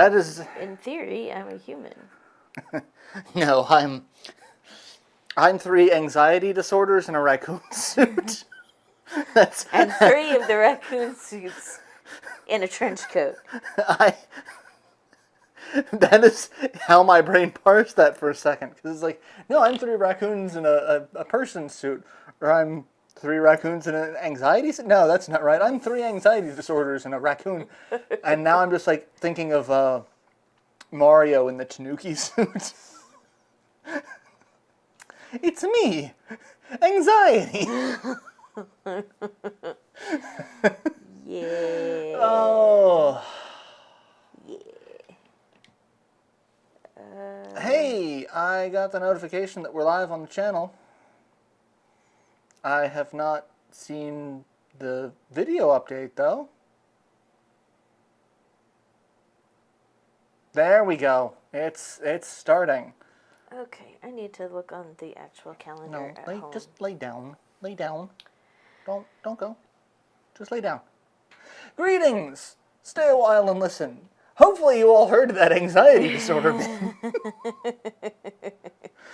That is... In theory, I'm a human. No, I'm 3 anxiety disorders in a raccoon suit. And 3 of the raccoon suits in a trench coat. That is how my brain parsed that for a second. Because it's like, no, I'm 3 raccoons in a person suit. Or I'm 3 raccoons in an anxiety suit. No, that's not right. I'm 3 anxiety disorders in a raccoon. And now I'm just like thinking of Mario in the Tanuki suit. It's me, anxiety. Yeah. Oh. Yeah. Hey, I got the notification that we're live on the channel. I have not seen the video update, though. There we go. It's starting. Okay, I need to look on the actual calendar at home. Just lay down. Lay down. Don't go. Just lay down. Greetings! Stay a while and listen. Hopefully you all heard that anxiety disorder bit.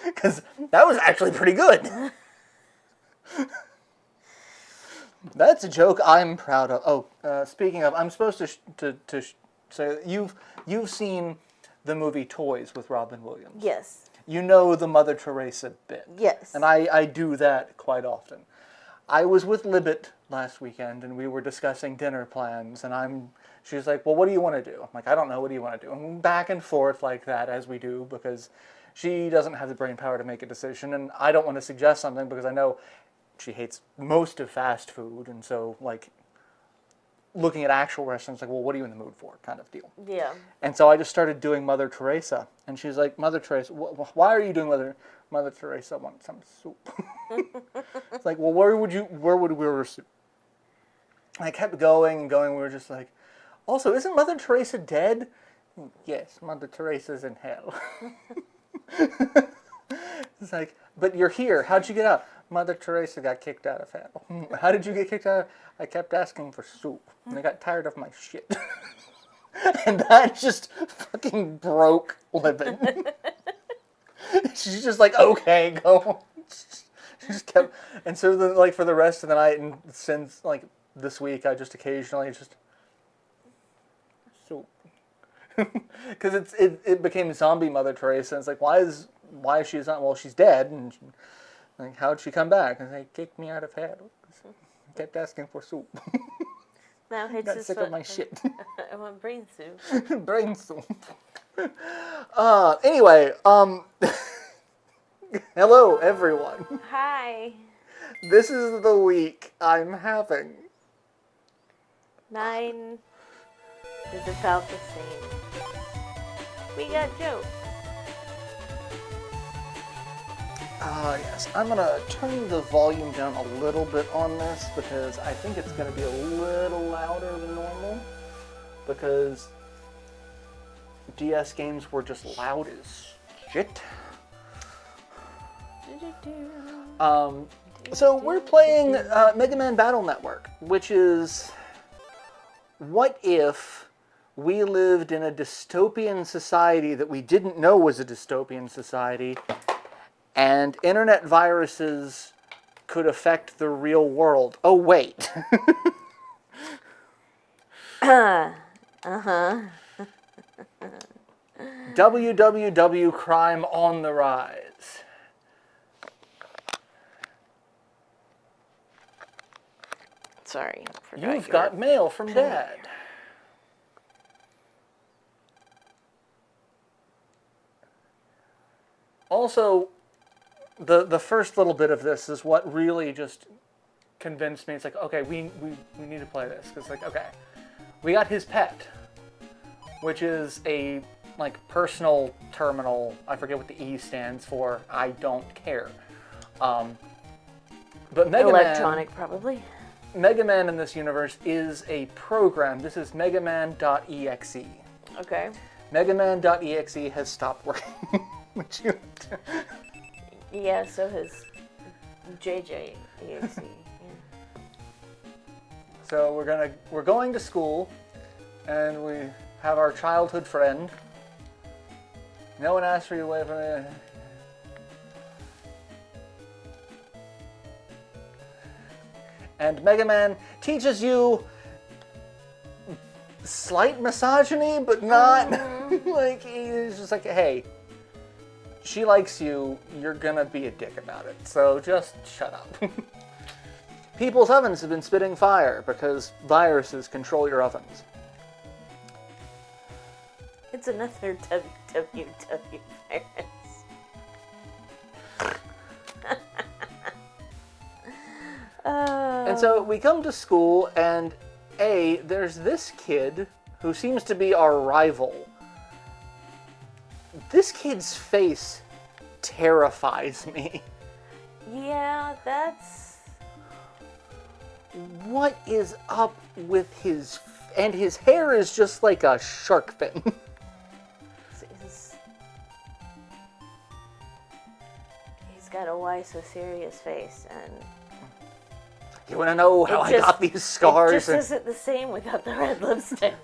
Because that was actually pretty good. That's a joke I'm proud of. Oh, speaking of, I'm supposed to say you've seen the movie Toys with Robin Williams. Yes. You know the Mother Teresa bit. Yes. And I do that quite often. I was with Libet last weekend, and we were discussing dinner plans, and she's like, well, what do you want to do? I'm like, I don't know, what do you want to do? And back and forth like that, as we do, because she doesn't have the brain power to make a decision, and I don't want to suggest something, because I know she hates most of fast food, and so, like, looking at actual restaurants, like, well, what are you in the mood for, kind of deal. Yeah. And so I just started doing Mother Teresa, and she's like, Mother Teresa, why are you doing Mother Teresa wants some soup? It's like, well, where would we order soup? And I kept going and going. We were just like, also, isn't Mother Teresa dead? Yes, Mother Teresa's in hell. It's like, but you're here. How'd you get out? Mother Teresa got kicked out of hell. How did you get kicked out? I kept asking for soup, and I got tired of my shit. And that just fucking broke Living. She's just like, okay, go. She just kept, and so then, like, for the rest of the night, and since, like, this week, I just occasionally just soup. Because it became zombie Mother Teresa, and it's like, why is she not? Well, she's dead, and like, how'd she come back? And they kicked me out of hell. I kept asking for soup. Now it's got sick of my shit. I want brain soup. Brain soup. Anyway, hello everyone. Hi. This is the week I'm having. Mine is about the same. We got jokes. Yes, I'm gonna turn the volume down a little bit on this because I think it's gonna be a little louder than normal because DS games were just loud as shit. So we're playing Mega Man Battle Network, which is what if we lived in a dystopian society that we didn't know was a dystopian society, and internet viruses could affect the real world. Oh, wait. www crime on the rise. Sorry. You've got mail from Dad. Also, the first little bit of this is what really just convinced me. It's like, okay, we need to play this. Because, like, okay, we got his pet, which is a, like, personal terminal. I forget what the E stands for. I don't care. But Mega Electronic, probably. Mega Man in this universe is a program. This is megaman.exe. Okay. Megaman.exe has stopped working. Yeah, so has JJ.exe. Yeah. So we're going to school, and we have our childhood friend. No one asked for you away from it. And Mega Man teaches you slight misogyny, but not like he's just like, hey, she likes you, you're gonna be a dick about it, so just shut up. People's ovens have been spitting fire because viruses control your ovens. It's another www virus. And so we come to school, and there's this kid who seems to be our rival. This kid's face terrifies me. Yeah, that's... What is up with his... And his hair is just like a shark fin. He's got a why so serious face, and... You want to know how I got these scars? It just isn't the same without the red lipstick.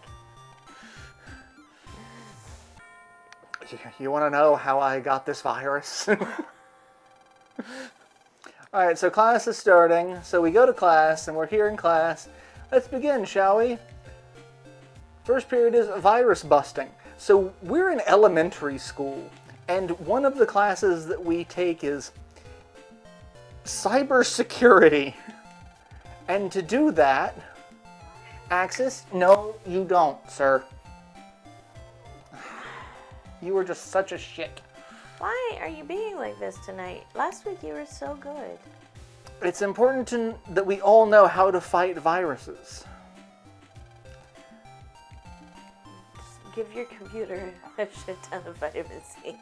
You want to know how I got this virus? Alright, so class is starting. So we go to class, and we're here in class. Let's begin, shall we? First period is virus busting. So we're in elementary school, and one of the classes that we take is cybersecurity. And to do that, Axis, no, you don't, sir. You were just such a shit. Why are you being like this tonight? Last week you were so good. It's important that we all know how to fight viruses. Just give your computer a shit ton of vitamin C.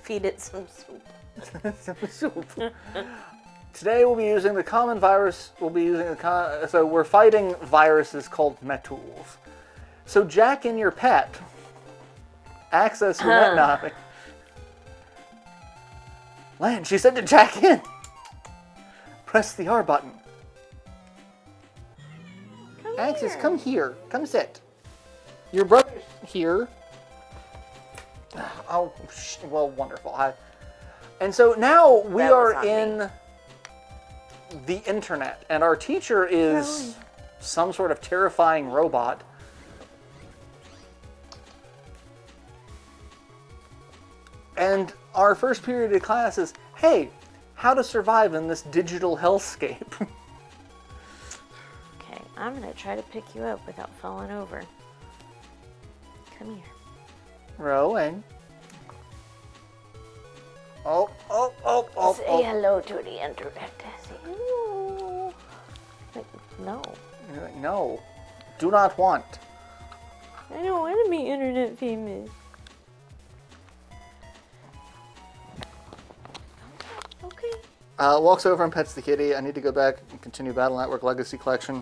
Feed it some soup. Some soup. Today we'll be using the common virus. So we're fighting viruses called metools. So jack in your pet. Access your net knobby. Lan, she said to jack in. Press the R button. Axis, come here. Come sit. Your brother's here. Oh, well, wonderful. And so now we are in the internet, and our teacher is some sort of terrifying robot. And our first period of class is, hey, how to survive in this digital hellscape. Okay, I'm gonna try to pick you up without falling over. Come here. Rolling. Oh. Say hello to the internet. Say hello. Like, no. No. Do not want. I don't want to be internet famous. Okay. Walks over and pets the kitty. I need to go back and continue Battle Network Legacy Collection.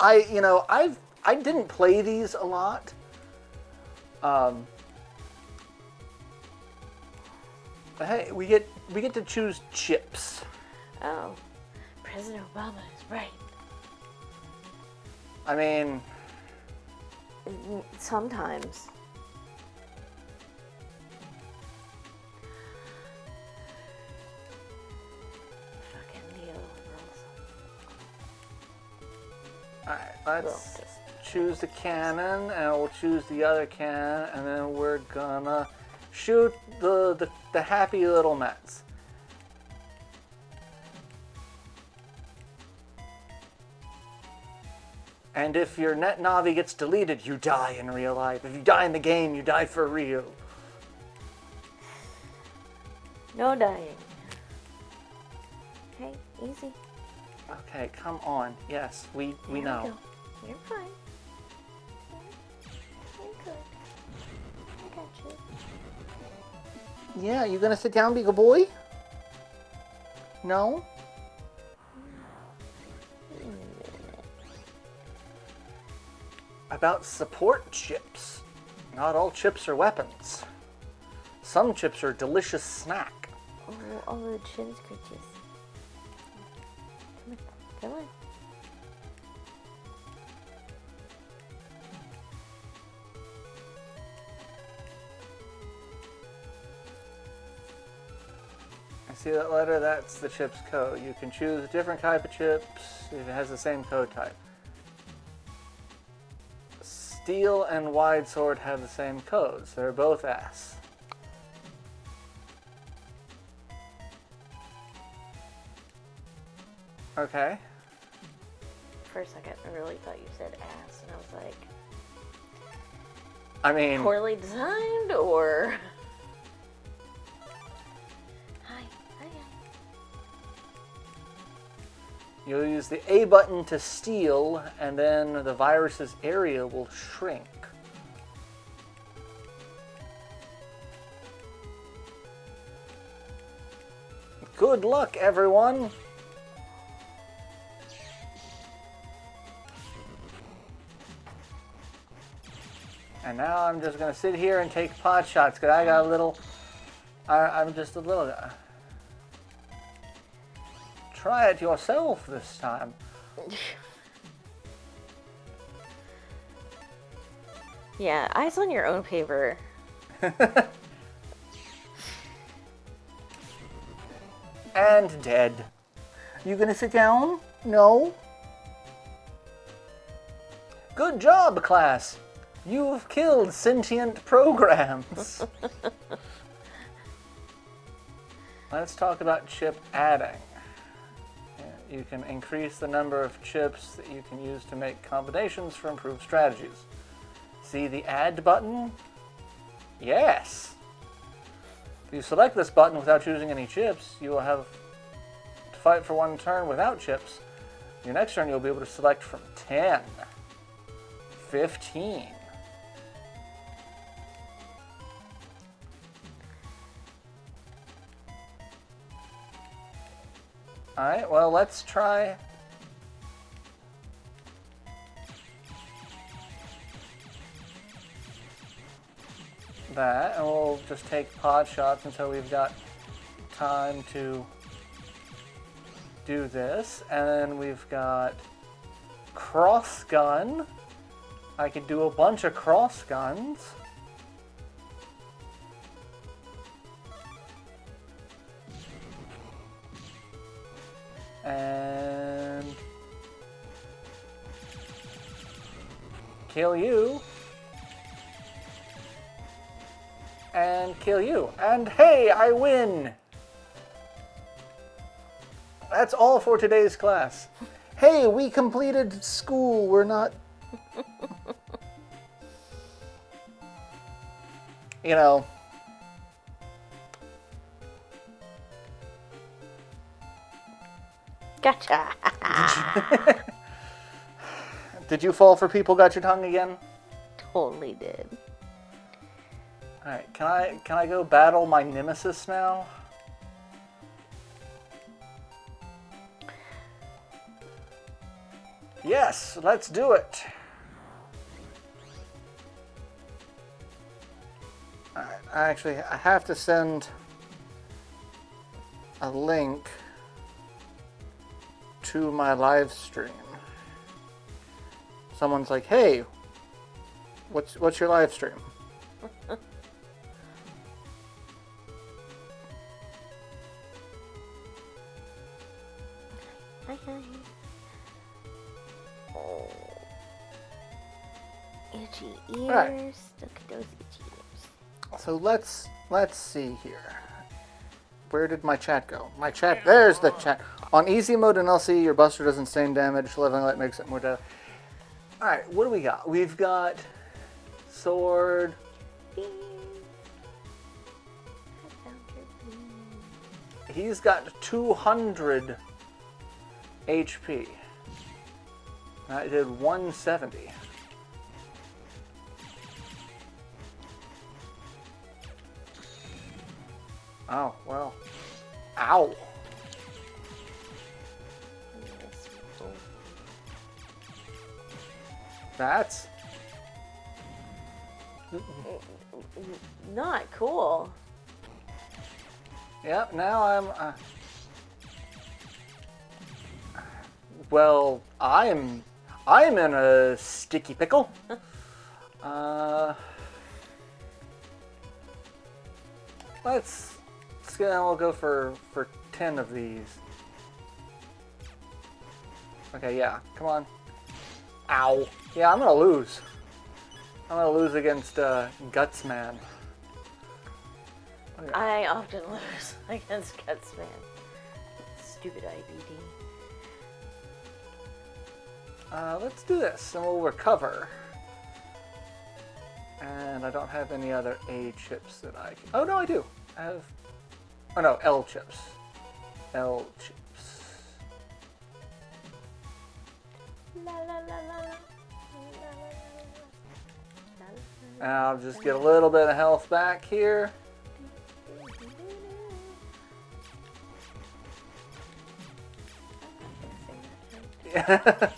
I didn't play these a lot. But hey, we get to choose chips. Oh, President Obama is right. I mean, sometimes. Fucking neoliberals. alright, let's choose the cannon, and we'll choose the other cannon, and then we're gonna shoot the happy little Mets. And if your net Navi gets deleted, you die in real life. If you die in the game, you die for real. No dying. Okay, easy. Okay, come on. Yes, we There know. go. You're fine. You're good. I got you. Yeah, you gonna sit down, big boy? No? About support chips. Not all chips are weapons. Some chips are delicious snack. Oh, all the chin scratches. Come on. See that letter? That's the chip's code. You can choose a different type of chips if it has the same code type. Steel and wide sword have the same codes. They're both S. Okay. For a second, I really thought you said ass, and I was like, I mean, poorly designed, or... Hi. you'll use the A button to steal, and then the virus's area will shrink. Good luck, everyone! And now I'm just going to sit here and take pot shots, because I got a little... I'm just a little... Try it yourself this time. Yeah, eyes on your own paper. And dead. You gonna sit down? No? Good job, class. You've killed sentient programs. Let's talk about chip adding. You can increase the number of chips that you can use to make combinations for improved strategies. See the add button? Yes. If you select this button without choosing any chips, you will have to fight for one turn without chips. Your next turn you'll be able to select from 10, 15. Alright, well, let's try... that, and we'll just take pod shots until we've got time to do this. And then we've got cross gun. I could do a bunch of cross guns. And kill you. And kill you. And hey, I win! That's all for today's class. Hey, we completed school. We're not... you know... Gotcha. Did you fall for people got your tongue again? Totally did. Alright, can I go battle my nemesis now? Yes, let's do it. Alright, I have to send a link to my live stream. Someone's like, "Hey, what's your live stream?" Hi. Oh. Itchy ears. Right. Look at those itchy ears. So let's see here. Where did my chat go? My chat, there's the chat. On easy mode in LC, your buster doesn't sustain damage. Living light makes it more deadly. Alright, what do we got? We've got sword. He's got 200 HP. I did 170. Oh, well. Ow. That's not cool. Yep, now I'm well, I'm in a sticky pickle. Let's we'll go for 10 of these. Okay, yeah, come on. Ow. Yeah, I'm gonna lose. I'm gonna lose against Gutsman. Okay. I often lose against Gutsman. Stupid IBD. Let's do this, and we'll recover. And I don't have any other A chips that I can... Oh, no, I do. I have... Oh, no, L chips. L chips. La, la, la, la, la. And I'll just get a little bit of health back here. Yeah.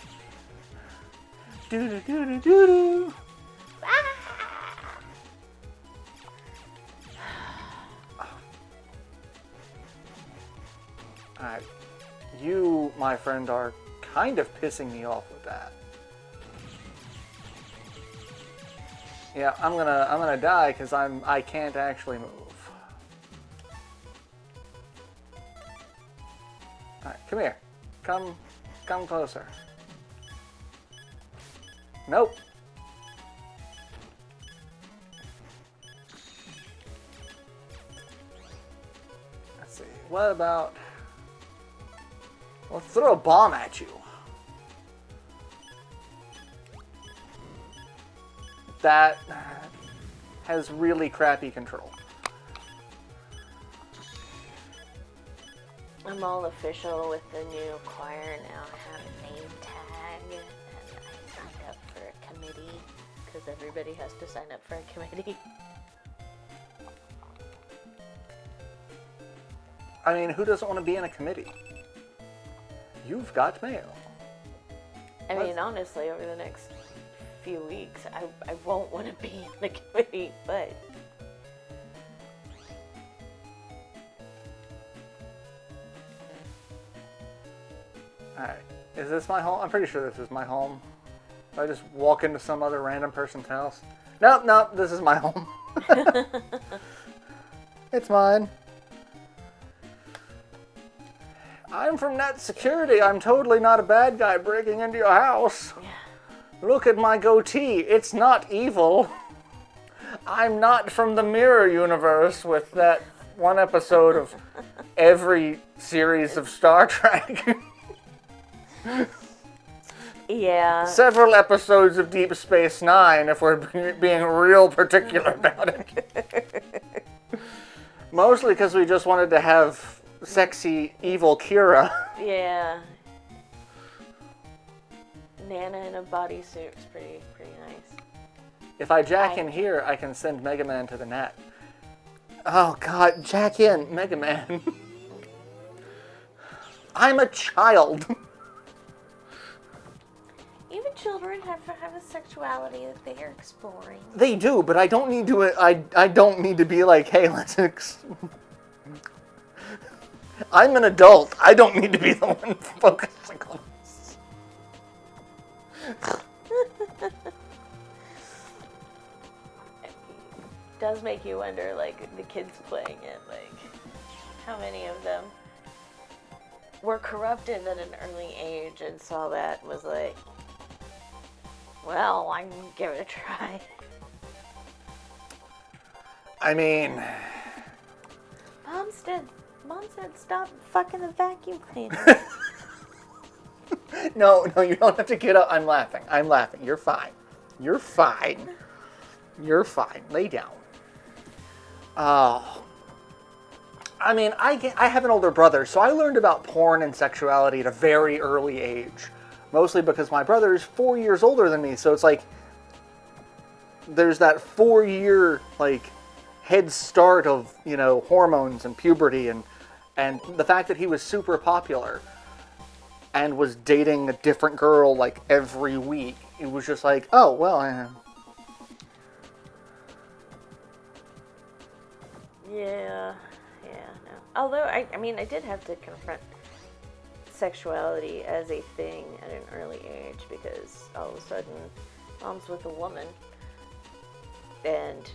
Do-do-do-do-do-do. Alright. You, my friend, are kind of pissing me off with that. Yeah, I'm gonna die because I can't actually move. Alright, come here. Come closer. Nope. Let's see. What about... Let's throw a bomb at you. That has really crappy control. I'm all official with the new choir now. I have a name tag, and I signed up for a committee because everybody has to sign up for a committee. I mean, who doesn't want to be in a committee? You've got mail. I mean, honestly, over the next few weeks, I won't want to be in the committee, but... Alright, is this my home? I'm pretty sure this is my home. If I just walk into some other random person's house. Nope, this is my home. It's mine. I'm from Net Security. I'm totally not a bad guy breaking into your house. Yeah. Look at my goatee. It's not evil. I'm not from the Mirror Universe with that one episode of every series of Star Trek. Yeah. Several episodes of Deep Space Nine, if we're being real particular about it. Mostly because we just wanted to have sexy, evil Kira. Yeah. Nana in a bodysuit is pretty nice. If I jack in here, I can send Mega Man to the net. Oh god, jack in, Mega Man. I'm a child. Even children have a sexuality that they are exploring. They do, but I don't need to. I don't need to be like, hey, let's. I'm an adult. I don't need to be the one focusing on this. It does make you wonder, like, the kids playing it, like, how many of them were corrupted at an early age and saw that and was like, well, I can give it a try. I mean... Mom said stop fucking the vacuum cleaner. No, you don't have to get up. I'm laughing. You're fine. You're fine. Lay down. Oh. I mean, I have an older brother, so I learned about porn and sexuality at a very early age. Mostly because my brother is 4 years older than me, so it's like... There's that 4-year, like, head start of, you know, hormones and puberty and the fact that he was super popular and was dating a different girl, like, every week. It was just like, oh, well, Yeah, no. Although, I mean, I did have to confront sexuality as a thing at an early age because all of a sudden, Mom's with a woman and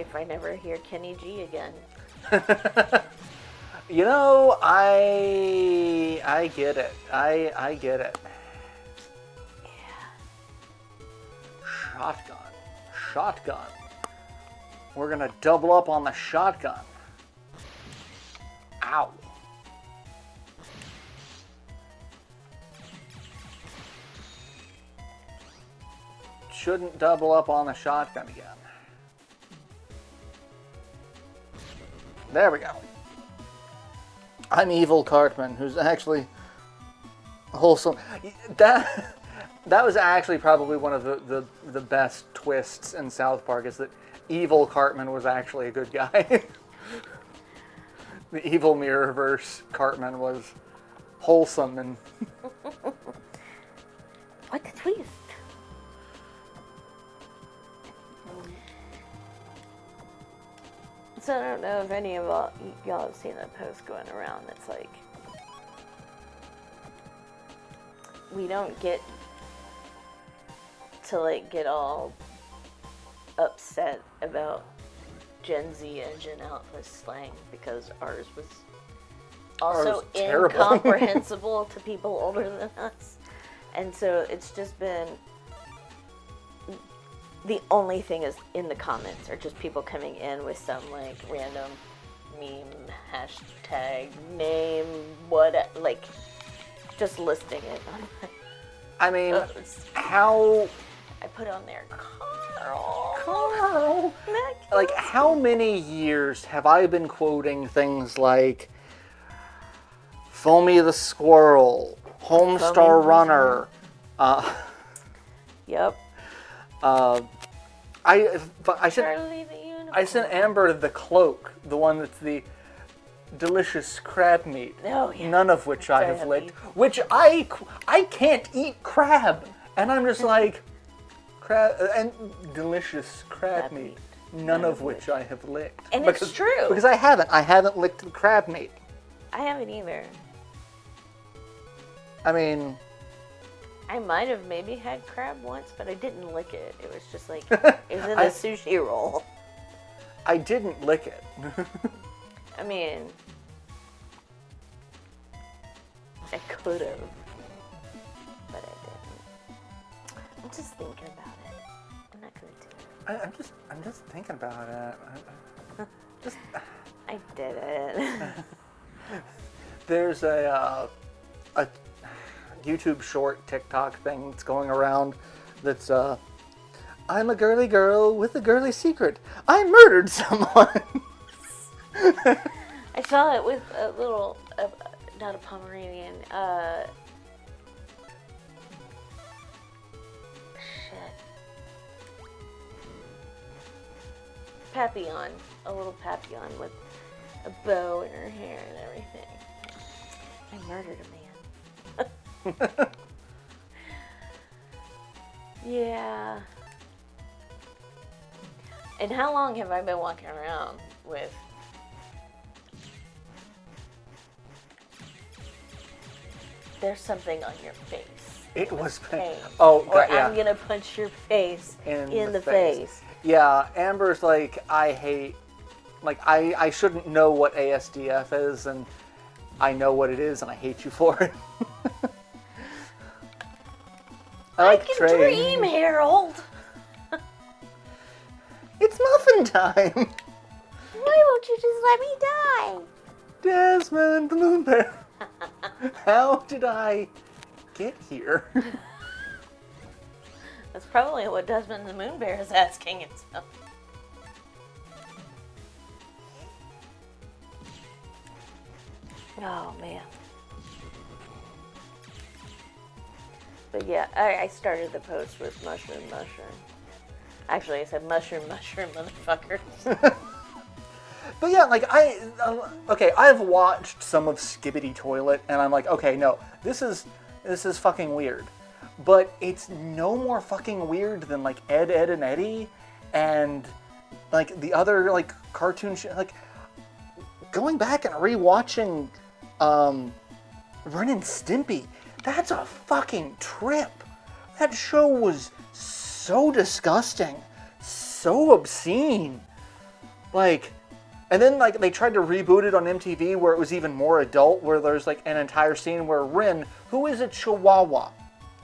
if I never hear Kenny G again. You know, I get it. I get it. Yeah. Shotgun. We're gonna double up on the shotgun. Ow. Shouldn't double up on the shotgun again. There we go. I'm Evil Cartman, who's actually wholesome. That was actually probably one of the best twists in South Park, is that Evil Cartman was actually a good guy. The evil Mirrorverse Cartman was wholesome and... What the twist? So I don't know if any of y'all have seen that post going around. It's like, we don't get to like get all upset about Gen Z and Gen Alpha slang, because ours was also terrible. incomprehensible to people older than us. And so it's just been, the only thing is in the comments are just people coming in with some like random meme, hashtag, name, what, like just listing it on my I mean, post. how... I put on there, Carl. Like, how many years have I been quoting things like Foamy the Squirrel, Homestar Runner, Yep. I sent Amber the cloak, the one that's the delicious crab meat. Oh, yeah. None of which I have licked. Which I can't eat crab, and I'm just like, crab and delicious crab meat. None of which I have licked. And it's true. Because I haven't licked the crab meat. I haven't either. I mean, I might have maybe had crab once, but I didn't lick it. It was just like, it was in a sushi roll. I didn't lick it. I mean, I could have, but I didn't. I'm just thinking about it. I'm not gonna do it. I'm just thinking about it. I did it. There's a YouTube short TikTok thing that's going around that's I'm a girly girl with a girly secret. I murdered someone. I saw it with a little, not a Pomeranian, Papillon, a little Papillon with a bow in her hair and everything. I murdered a man. Yeah. And how long have I been walking around with there's something on your face? It was pain. Oh, or yeah. I'm gonna punch your face in the face. Yeah, Amber's like, I hate, like, I shouldn't know what ASDF is, and I know what it is, and I hate you for it. I can dream, Harold. It's muffin time. Why won't you just let me die? Desmond the Moon Bear. How did I get here? That's probably what Desmond the Moon Bear is asking himself. Oh, man. But yeah, I started the post with mushroom. Actually, I said mushroom, motherfuckers. But yeah, like, I've watched some of Skibbity Toilet, and I'm like, okay, no, this is fucking weird. But it's no more fucking weird than, like, Ed, Edd and Eddy, and, like, the other, like, cartoon shit. Like, going back and rewatching Ren and Stimpy, that's a fucking trip. That show was so disgusting, so obscene. Like, and then like they tried to reboot it on MTV where it was even more adult, where there's like an entire scene where Rin, who is a chihuahua,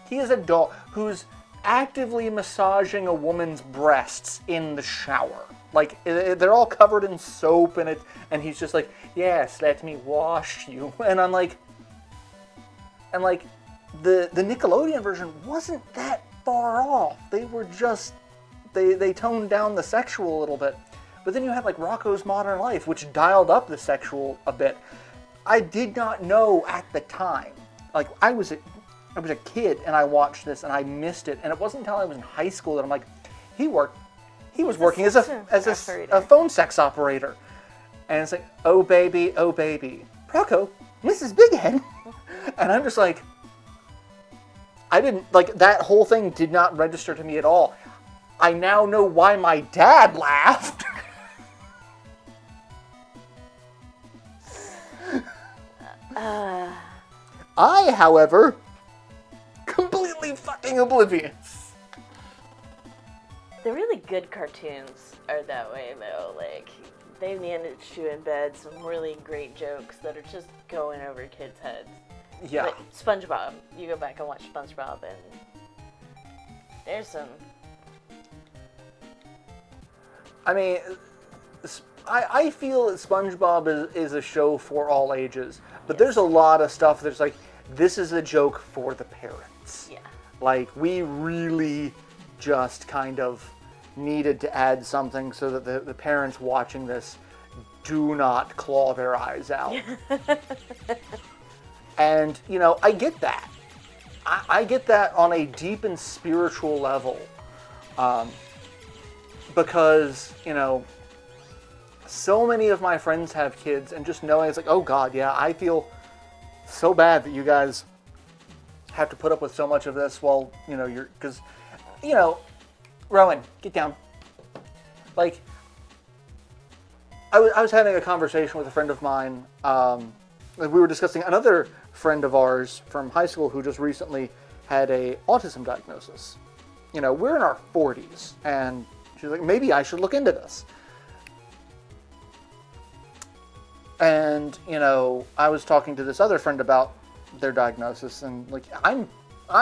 he is a dog who's actively massaging a woman's breasts in the shower. Like, they're all covered in soap, and he's just like, yes, let me wash you. And I'm like, the Nickelodeon version wasn't that far off. They were just, they toned down the sexual a little bit. But then you had like Rocko's Modern Life, which dialed up the sexual a bit. I did not know at the time. Like, I was a kid and I watched this and I missed it. And it wasn't until I was in high school that I'm like, he was working as a phone sex operator. And it's like, oh baby, Rocco, Mrs. Bighead. And I'm just like, I didn't, like, that whole thing did not register to me at all. I now know why my dad laughed. I, however, completely fucking oblivious. The really good cartoons are that way, though. Like, they managed to embed some really great jokes that are just going over kids' heads. Yeah. Like SpongeBob. You go back and watch SpongeBob, and there's some. I mean, I feel that SpongeBob is a show for all ages, but there's a lot of stuff that's like, this is a joke for the parents. Yeah. Like, we really just kind of needed to add something so that the parents watching this do not claw their eyes out. And, you know, I get that. I get that on a deep and spiritual level. Because, you know, so many of my friends have kids, and just knowing it's like, oh God, yeah, I feel so bad that you guys have to put up with so much of this while, you know, because, you know, Rowan, get down. Like, I was having a conversation with a friend of mine. We were discussing another friend of ours from high school who just recently had a autism diagnosis. You know, we're in our 40s, and she's like, maybe I should look into this. And, you know, I was talking to this other friend about their diagnosis, and like, I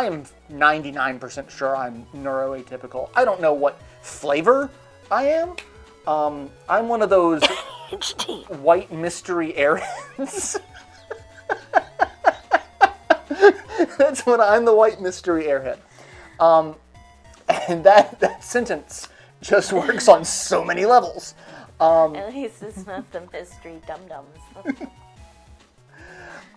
am 99% sure I'm neuroatypical. I don't know what flavor I am. I'm one of those white mystery airheads. That's what I'm, the white mystery airhead. And that sentence just works on so many levels. At least it's not the mystery dum-dums.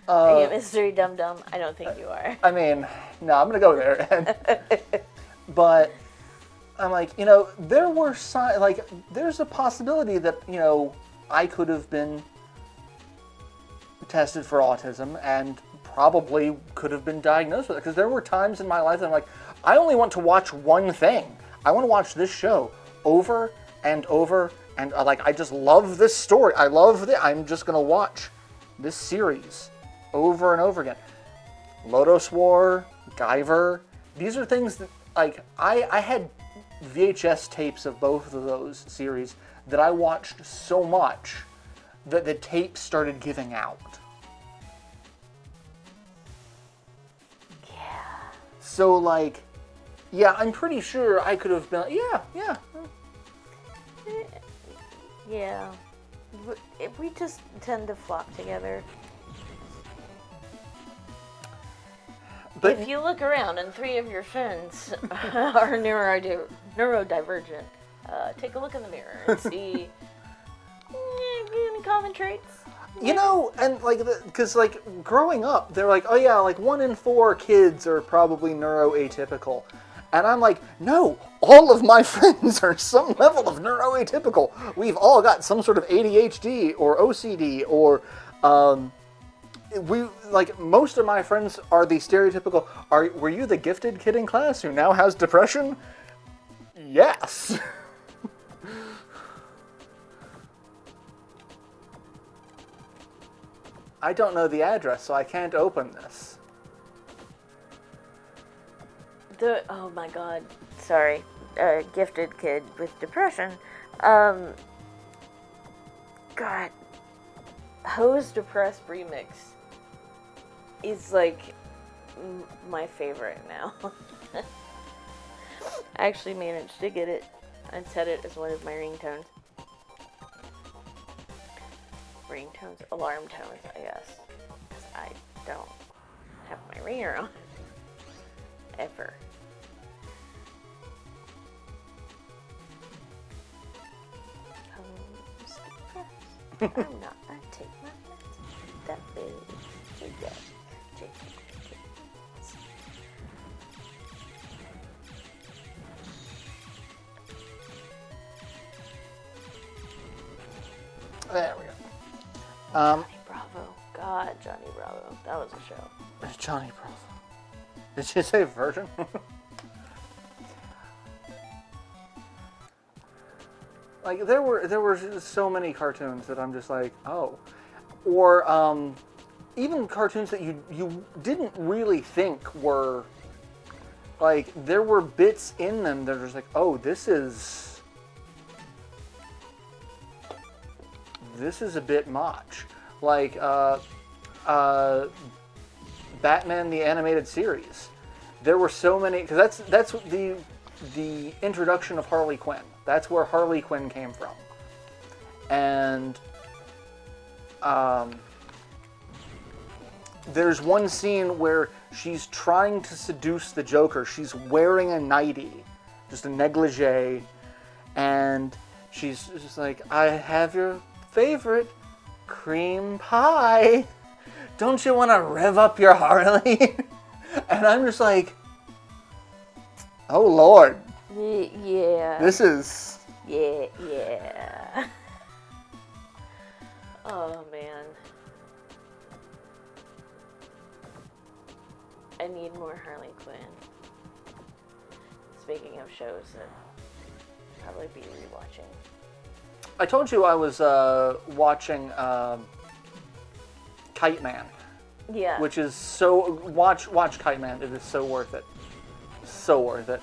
Are you a mystery dum-dum? I don't think you are. I mean, no, I'm going to go there. But I'm like, you know, there were there's a possibility that, you know, I could have been tested for autism and probably could have been diagnosed with it. Because there were times in my life that I'm like, I only want to watch one thing. I want to watch this show over and over, and like, I just love this story. I love it. I'm just going to watch this series over and over again. Lodos War, Guyver, these are things that, like, I had VHS tapes of both of those series that I watched so much that the tapes started giving out. Yeah. So, like, yeah, I'm pretty sure I could have been, yeah. Yeah. We just tend to flock together. But if you look around and 3 of your friends are neurodivergent, take a look in the mirror and see any common traits. You know, and like, because like growing up, they're like, oh yeah, like 1 in 4 kids are probably neuroatypical. And I'm like, no, all of my friends are some level of neuroatypical. We've all got some sort of ADHD or OCD or, most of my friends are the stereotypical, were you the gifted kid in class who now has depression? Yes. I don't know the address, so I can't open this. Oh my god, sorry, gifted kid with depression. God, Hose Depressed Remix is like my favorite now. I actually managed to get it and set it as one of my ringtones. Ringtones? Alarm tones, I guess. Because I don't have my ringer on. Ever. Hose Depressed. I'm not. I take my meds. That baby. Yeah. There we go. Johnny Bravo. God, Johnny Bravo. That was a show. Johnny Bravo. Did you say virgin? Like there were just so many cartoons that I'm just like, oh, or even cartoons that you didn't really think were like, there were bits in them that are just like, oh, this is a bit much. Like Batman the Animated Series. There were so many, because that's the introduction of Harley Quinn. That's where Harley Quinn came from. And there's one scene where she's trying to seduce the Joker. She's wearing a nightie, just a negligee, and she's just like, I have your favorite cream pie. Don't you want to rev up your Harley? And I'm just like, oh Lord. Yeah. This is... Yeah. Oh, man. I need more Harley Quinn. Speaking of shows that I'll probably be rewatching. I told you I was watching Kite Man. Yeah. Which is so... Watch Kite Man. It is so worth it. So worth it.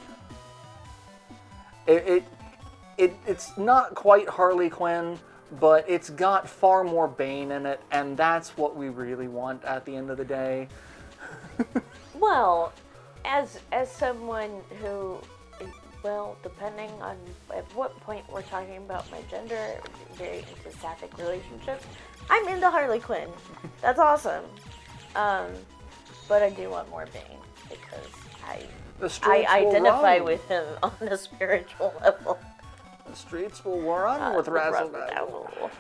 It's not quite Harley Quinn, but it's got far more Bane in it, and that's what we really want at the end of the day. Well, as someone who, well, depending on at what point we're talking about my gender, very into sapphic relationships, I'm into Harley Quinn. That's awesome. But I do want more Bane because I identify with him on a spiritual level. The streets will run with Razzle Dazzle.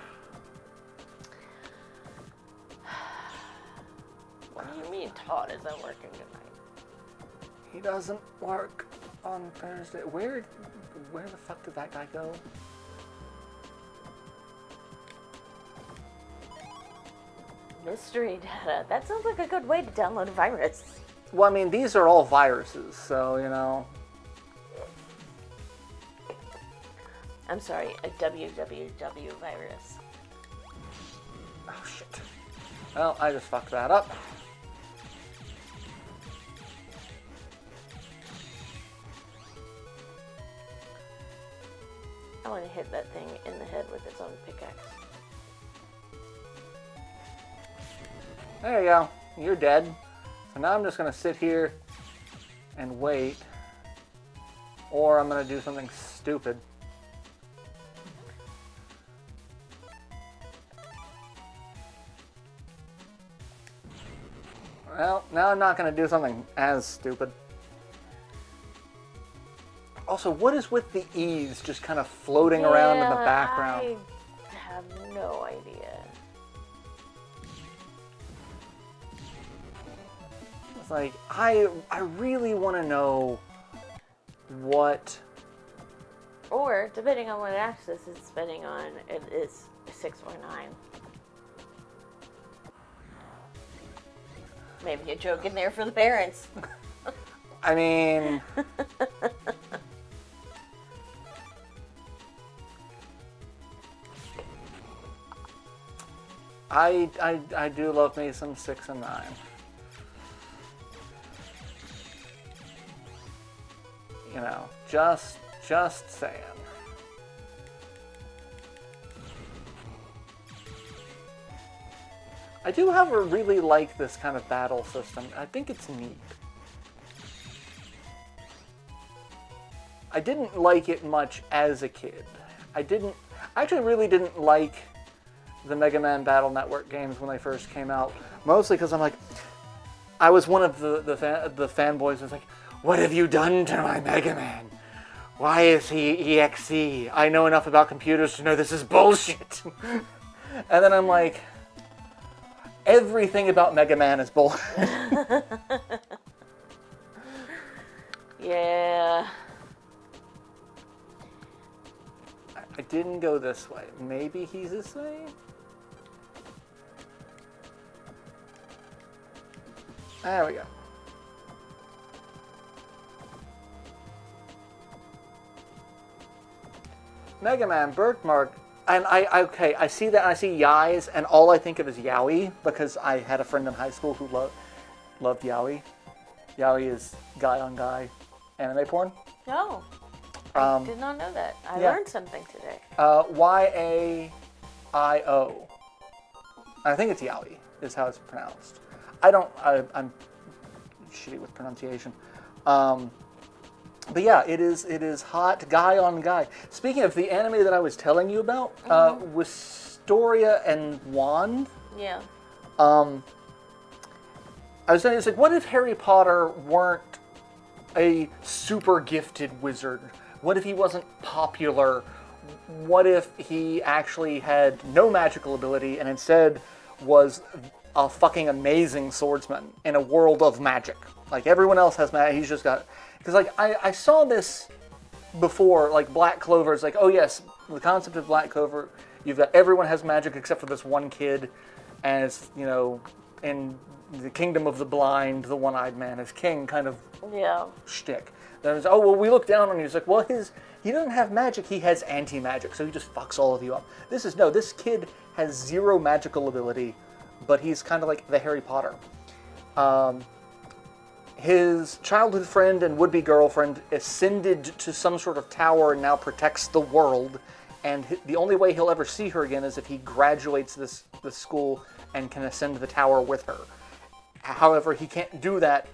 What do you mean Todd isn't working tonight? He doesn't work on Thursday. Where the fuck did that guy go? Mystery data. That sounds like a good way to download a virus. Well, I mean, these are all viruses, so, you know. I'm sorry, a www virus. Oh, shit. Well, I just fucked that up. I want to hit that thing in the head with its own pickaxe. There you go. You're dead. So now I'm just going to sit here and wait. Or I'm going to do something stupid. Well, now I'm not going to do something as stupid. Also, what is with the E's just kind of floating around in the background? I have no idea. It's like, I really want to know what... Or, depending on what axis it's spinning on, it is 6 or 9. Maybe a joke in there for the parents. I mean... I do love me some 6 and 9. You know, just saying. I do, however, really like this kind of battle system. I think it's neat. I didn't like it much as a kid. I actually really didn't like the Mega Man Battle Network games when they first came out. Mostly because I'm like, I was one of the fanboys who's like, what have you done to my Mega Man? Why is he EXE? I know enough about computers to know this is bullshit. And then I'm like, everything about Mega Man is bullshit. Yeah. I didn't go this way. Maybe he's this way? There we go. Mega Man, birthmark. And I see that, and I see Yais, and all I think of is Yowie, because I had a friend in high school who loved Yowie. Yowie is guy on guy anime porn. No. I did not know that. I learned something today. Yaio. I think it's Yowie, is how it's pronounced. I'm shitty with pronunciation. But yeah, it is hot guy on guy. Speaking of the anime that I was telling you about, Wistoria and Wand. Yeah. I was saying, it's like, what if Harry Potter weren't a super gifted wizard? What if he wasn't popular? What if he actually had no magical ability and instead was a fucking amazing swordsman in a world of magic? Like, everyone else has magic, he's just got... Because, like, I saw this before, like, Black Clover. It's like, oh, yes, the concept of Black Clover, you've got everyone has magic except for this one kid, and it's, you know, in the kingdom of the blind, the one-eyed man is king kind of shtick. There's, oh, well, we look down on you. It's like, well, he doesn't have magic, he has anti-magic, so he just fucks all of you up. This kid has zero magical ability, but he's kind of like the Harry Potter. His childhood friend and would-be girlfriend ascended to some sort of tower and now protects the world. And the only way he'll ever see her again is if he graduates this school and can ascend the tower with her. However, he can't do that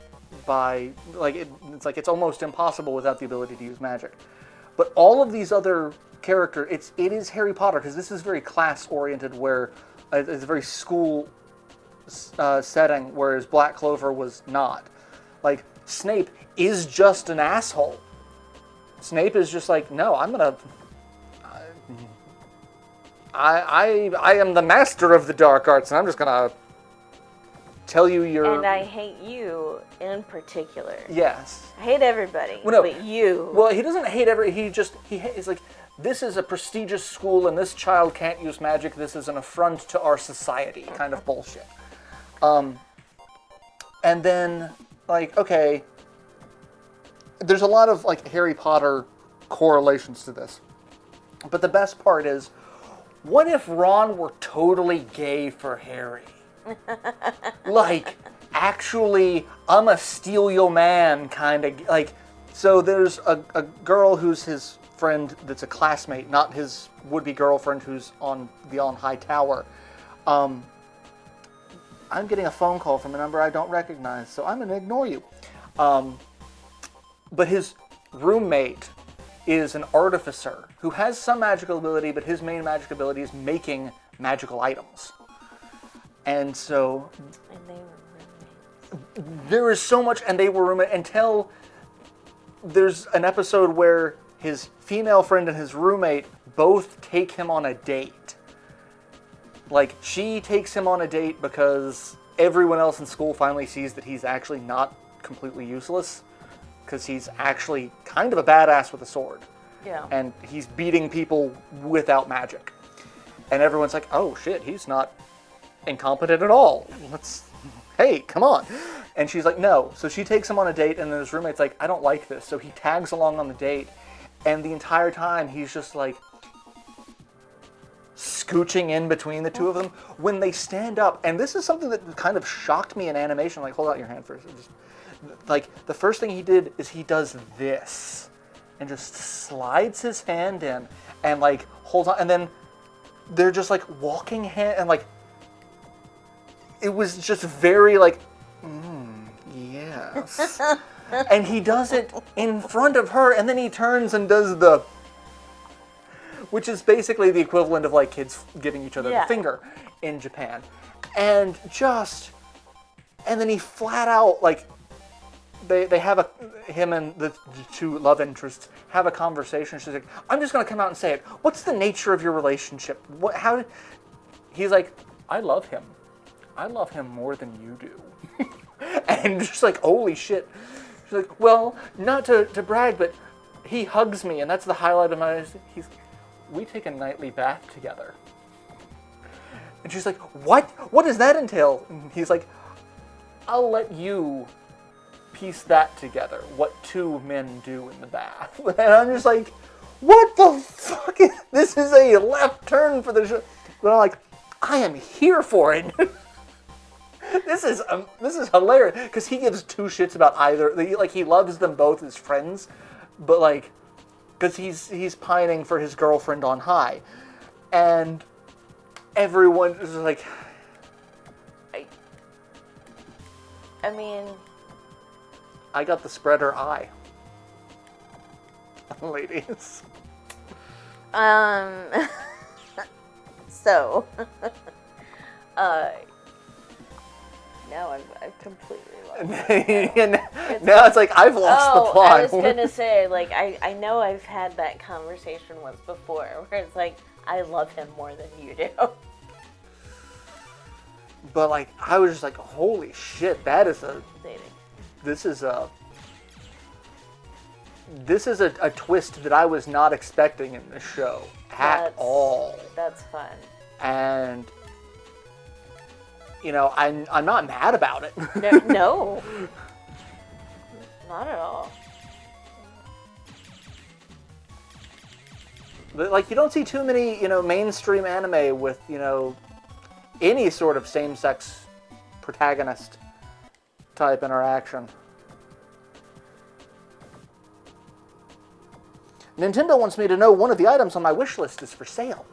by, like, it's almost impossible without the ability to use magic. But all of these other characters, it is Harry Potter, because this is very class-oriented, where it's a very school setting, whereas Black Clover was not. Like, Snape is just an asshole. Snape is just like, no, I'm gonna... I am the master of the dark arts, and I'm just gonna tell you you're... And I hate you in particular. Yes. I hate everybody, but you. Well, he doesn't hate he's like, this is a prestigious school, and this child can't use magic, this is an affront to our society, kind of bullshit. And then... like, okay, there's a lot of, like, Harry Potter correlations to this. But the best part is, what if Ron were totally gay for Harry? Like, actually, I'm a steal your man kind of, like, so there's a girl who's his friend that's a classmate, not his would-be girlfriend who's on high tower. I'm getting a phone call from a number I don't recognize, so I'm going to ignore you. But his roommate is an artificer who has some magical ability, but his main magic ability is making magical items. And so... And they were roommates. There is so much, and they were roommates until there's an episode where his female friend and his roommate both take him on a date. Like, she takes him on a date because everyone else in school finally sees that he's actually not completely useless, because he's actually kind of a badass with a sword. Yeah. And he's beating people without magic. And everyone's like, oh shit, he's not incompetent at all. Hey, come on. And she's like, no. So she takes him on a date, and then his roommate's like, I don't like this. So he tags along on the date, and the entire time he's just like, scooching in between the two of them. When they stand up, and this is something that kind of shocked me in animation, like, hold out your hand first. Like, the first thing he did is he does this, and just slides his hand in, and, like, holds on, and then they're just, like, walking hand, and, like, it was just very like, yes. And he does it in front of her, and then he turns and does the, which is basically the equivalent of like kids giving each other the finger in Japan. And then he flat out, like, they have him and the two love interests have a conversation. She's like, I'm just going to come out and say it. What's the nature of your relationship? He's like, I love him. I love him more than you do. And just like, holy shit. She's like, well, not to brag, but he hugs me, and that's the highlight of my, we take a nightly bath together. And she's like, what? What does that entail? And he's like, I'll let you piece that together, what two men do in the bath. And I'm just like, what the fuck? This is a left turn for the show. But I'm like, I am here for it. This is hilarious, because he gives two shits about either. Like, he loves them both as friends, but like, because he's pining for his girlfriend on high, and everyone is like, I mean, I got the spreader eye, ladies. So, now I've completely lost it. Now it's like, I've lost the plot. I was gonna say, like, I know I've had that conversation once before, where it's like, I love him more than you do. But like, I was just like, holy shit, that is this is a twist that I was not expecting in this show at all. That's fun. And you know, I'm not mad about it. No. Not at all. But like, you don't see too many, you know, mainstream anime with, you know, any sort of same-sex protagonist type interaction. Nintendo wants me to know one of the items on my wish list is for sale.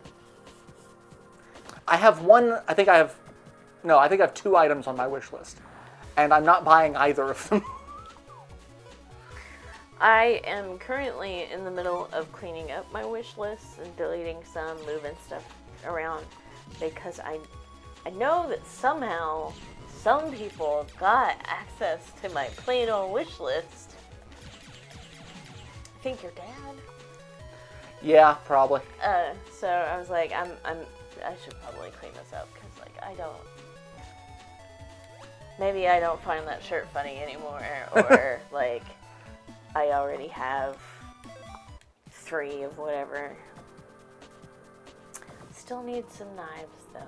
I have I think I have 2 items on my wish list. And I'm not buying either of them. I am currently in the middle of cleaning up my wish list and deleting some, moving stuff around, because I know that somehow some people got access to my plain old wish list. I think your dad. Yeah, probably. So I was like, I should probably clean this up, because like maybe I don't find that shirt funny anymore, or like I already have 3 of whatever. Still need some knives though.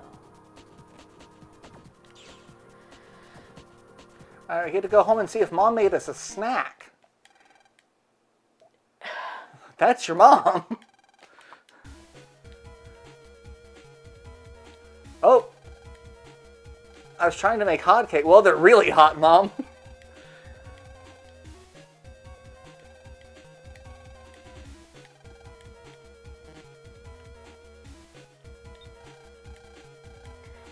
I get to go home and see if Mom made us a snack. That's your mom. Oh. I was trying to make hot cake. Well, they're really hot, Mom.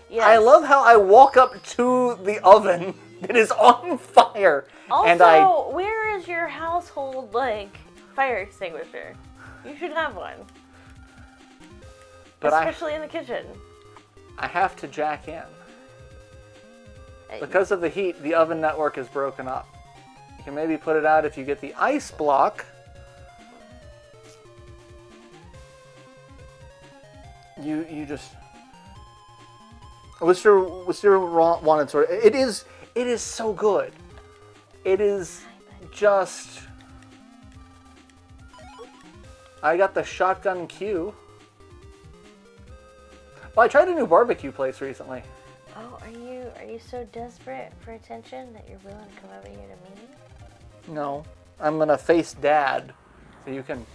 Yes. I love how I walk up to the oven that is on fire. Also, where is your household, like, fire extinguisher? You should have one. But especially in the kitchen. I have to jack in. Because of the heat, the oven network is broken up. You can maybe put it out if you get the ice block. You just... What's your wanted sort? It is so good. It is just... I got the shotgun Q. Well, I tried a new barbecue place recently. Oh, are you so desperate for attention that you're willing to come over here to me? No, I'm gonna face Dad, so you can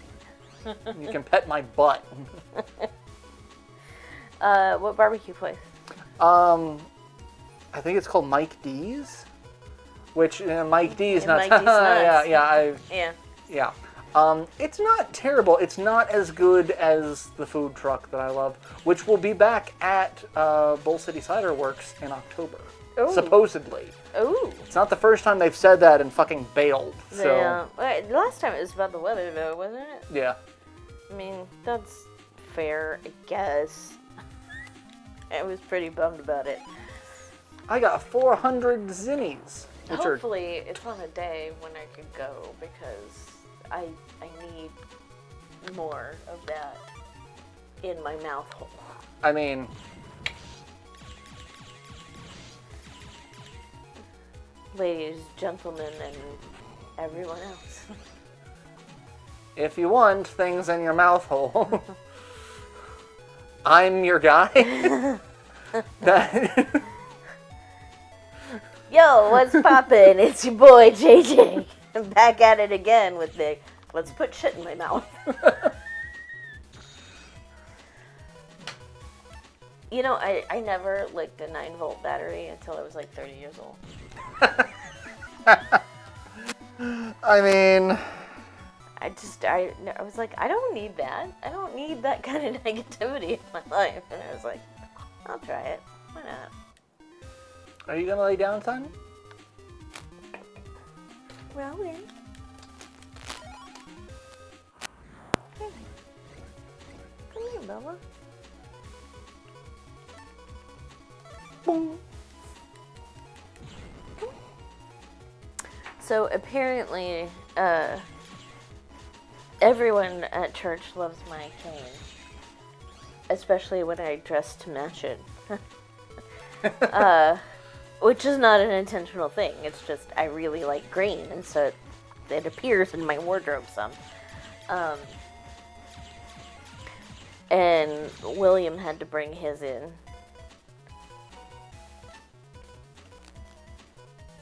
pet my butt. What barbecue place? I think it's called Mike D's, which Mike D's nuts. Mike D's nuts. Yeah. It's not terrible. It's not as good as the food truck that I love, which will be back at Bull City Cider Works in October. Ooh. Supposedly. Ooh. It's not the first time they've said that and fucking bailed. So. Yeah. Wait, last time it was about the weather, though, wasn't it? Yeah. I mean, that's fair, I guess. I was pretty bummed about it. I got 400 zinnies. Hopefully, it's on a day when I could go, because I need more of that in my mouth hole. I mean, ladies, gentlemen, and everyone else. if you want things in your mouth hole, I'm your guy. That- Yo, what's poppin'? It's your boy JJ. I'm back at it again with the let's put shit in my mouth. You know, I never licked a 9-volt battery until I was like 30 years old. I mean, I was like, I don't need that. I don't need that kind of negativity in my life. And I was like, I'll try it. Why not? are you gonna lay down, son? Well, then. Hey. Come here, Bella. Boom. So apparently, everyone at church loves my cane, especially when I dress to match it. Which is not an intentional thing. It's just I really like green, and so it appears in my wardrobe some. And William had to bring his in.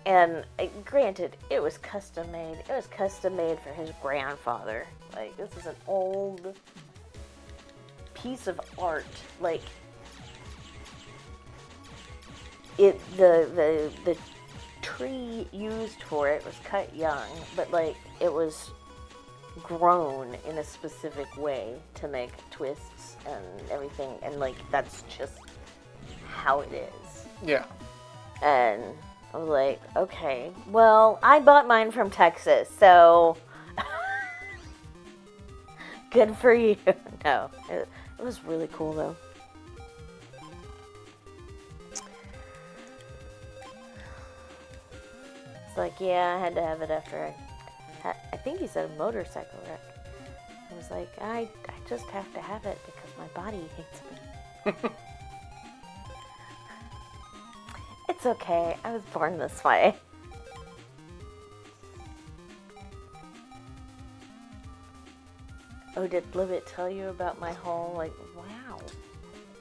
And granted, it was custom made. It was custom made for his grandfather. Like, this is an old piece of art. Like, the tree used for it was cut young, but like it was grown in a specific way to make twists and everything, and like that's just how it is. Yeah. And I was like, okay, well, I bought mine from Texas, so good for you. No, it was really cool though. It's like, yeah, I had to have it after I think he said a motorcycle wreck. I was like, I just have to have it because my body hates me. It's okay. I was born this way. Oh, did Livett tell you about my whole, like, wow,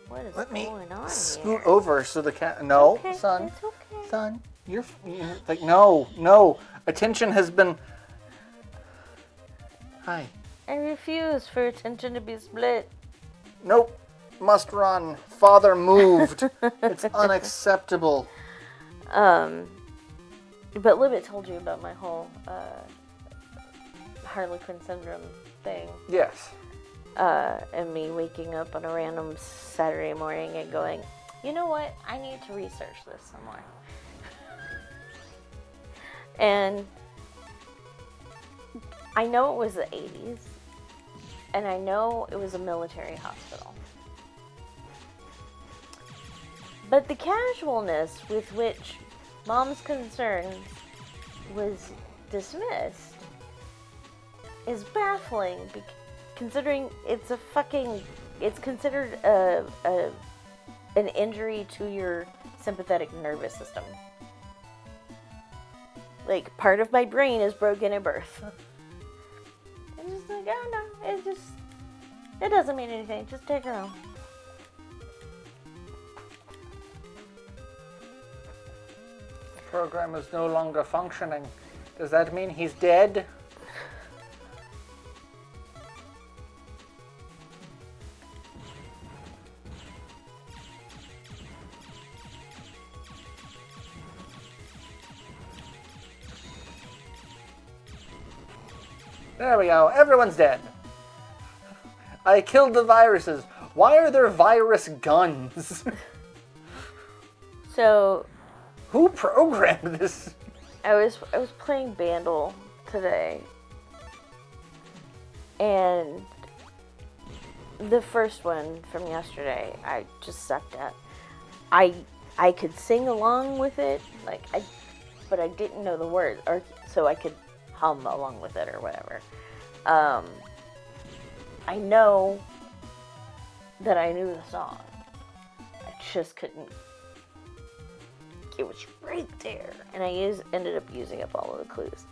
what is going on scoot here? over so the cat. No, Okay, son. it's okay. Son, you're like no. Attention has been. Hi. I refuse for attention to be split. Nope. Must run. Father moved. It's unacceptable. But Livett told you about my whole Harlequin syndrome thing. Yes. And me waking up on a random Saturday morning and going, you know what? I need to research this some more. And I know it was the 80s, and I know it was a military hospital. But the casualness with which Mom's concerns was dismissed is baffling, considering it's considered an injury to your sympathetic nervous system. Like, part of my brain is broken at birth. I'm just like, oh no, it doesn't mean anything, just take her home. The program is no longer functioning. Does that mean he's dead? There we go. Everyone's dead. I killed the viruses. Why are there virus guns? So, who programmed this? I was playing Bandle today, and the first one from yesterday, I just sucked at. I could sing along with it, but I didn't know the words, or so I could hum along with it or whatever. I know that I knew the song. I just couldn't. It was right there, and I ended up using up all of the clues,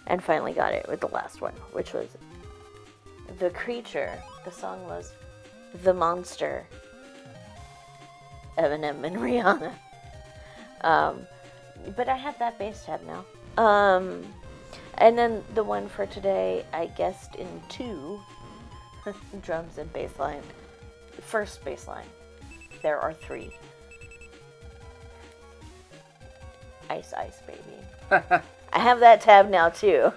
and finally got it with the last one, which was the creature. The song was "The Monster," Eminem and Rihanna. But I have that bass tab now. And then the one for today, I guessed in 2 drums and bass line. First bass line. There are 3. Ice, ice, baby. I have that tab now too,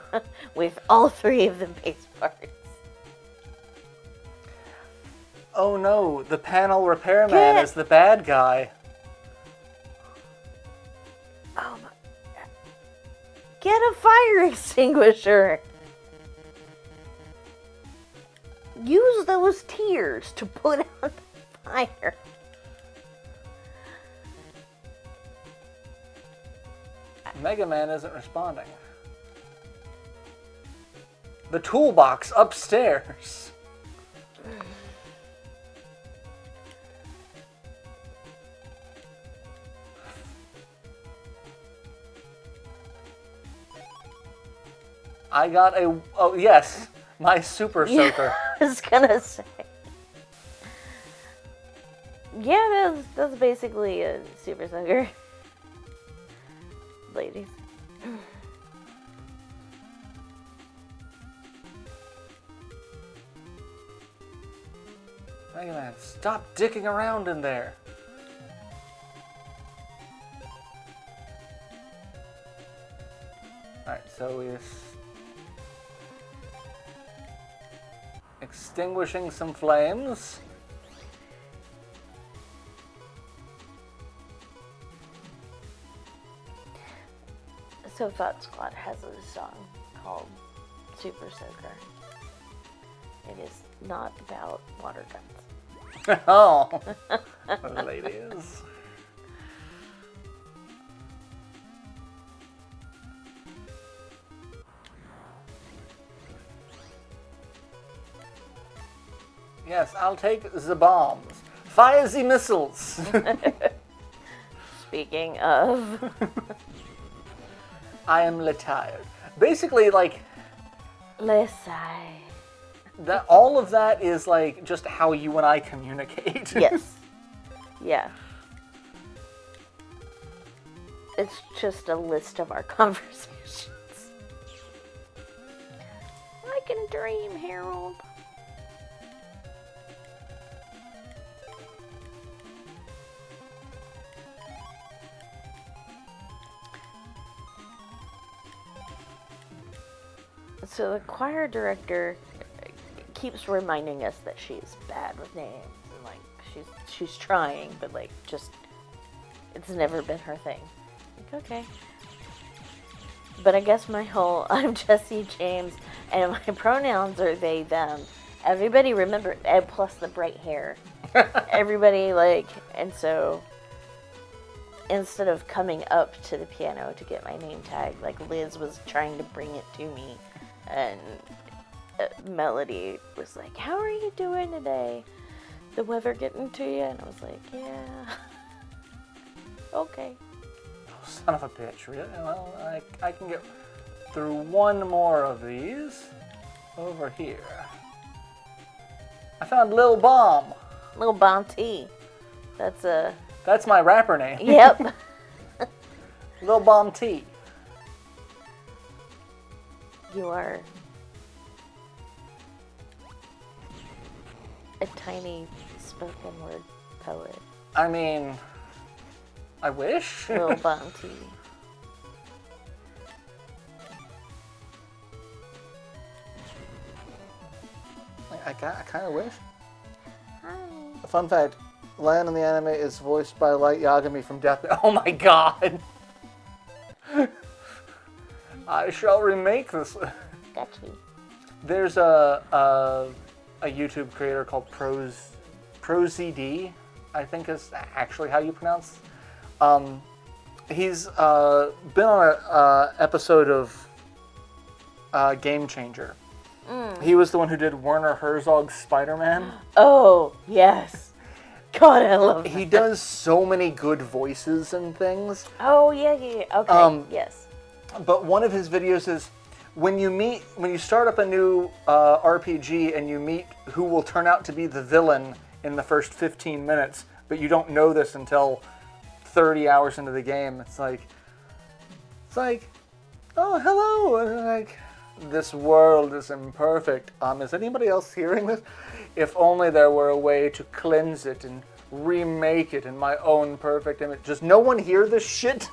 with all 3 of the bass parts. Oh no, the panel repairman is the bad guy. Oh my. Get a fire extinguisher. Use those tears to put out the fire. Mega Man isn't responding. The toolbox upstairs. I got a... Oh, yes. My super soaker. I was gonna say. Yeah, that's basically a super soaker. Ladies. Mega Man, stop dicking around in there. Alright, so we're extinguishing some flames. So Thought Squad has a song called Super Soaker. It is not about water guns. Oh, ladies. Yes, I'll take the bombs. Fire the missiles. Speaking of... I am retired. Basically, like... Listen. That, all of that is, like, just how you and I communicate. Yes. Yeah. It's just a list of our conversations. I can dream, Harold. So the choir director keeps reminding us that she's bad with names, and like she's trying, but like just it's never been her thing. Like, okay. But I guess my whole I'm Jesse James and my pronouns are they them. Everybody remember, and plus the bright hair. Everybody like, and so instead of coming up to the piano to get my name tag, like Liz was trying to bring it to me. And Melody was like, how are you doing today? The weather getting to you? And I was like, yeah. Okay. Oh, son of a bitch. Really? Well, I can get through one more of these over here. I found Lil Bomb. Lil Bomb T. That's my rapper name. Yep. Lil Bomb T. You are a tiny spoken word poet. I mean, I wish. Lil Bomb T. I kind of wish. Hi. A fun fact, Lan in the anime is voiced by Light Yagami from Death Note. Oh my god! I shall remake this. Gotcha. There's a YouTube creator called ProZD, I think is actually how you pronounce. He's been on an episode of Game Changer. He was the one who did Werner Herzog's Spider-Man. Oh, yes. God, I love that. He does so many good voices and things. Oh, yeah. Okay, yes. But one of his videos is when you start up a new RPG and you meet who will turn out to be the villain in the first 15 minutes, but you don't know this until 30 hours into the game. It's like, oh, hello, and like, this world is imperfect. Is anybody else hearing this? If only there were a way to cleanse it and remake it in my own perfect image. Does no one hear this shit?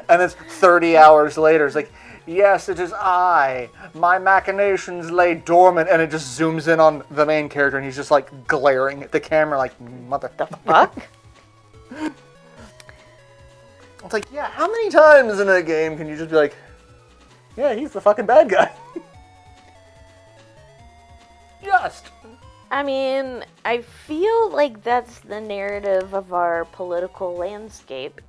And it's 30 hours later. It's like, yes, it is I. My machinations lay dormant, and it just zooms in on the main character, and he's just like glaring at the camera, like, mother. The fuck? It's like, yeah, how many times in a game can you just be like, yeah, he's the fucking bad guy? Just. I mean, I feel like that's the narrative of our political landscape.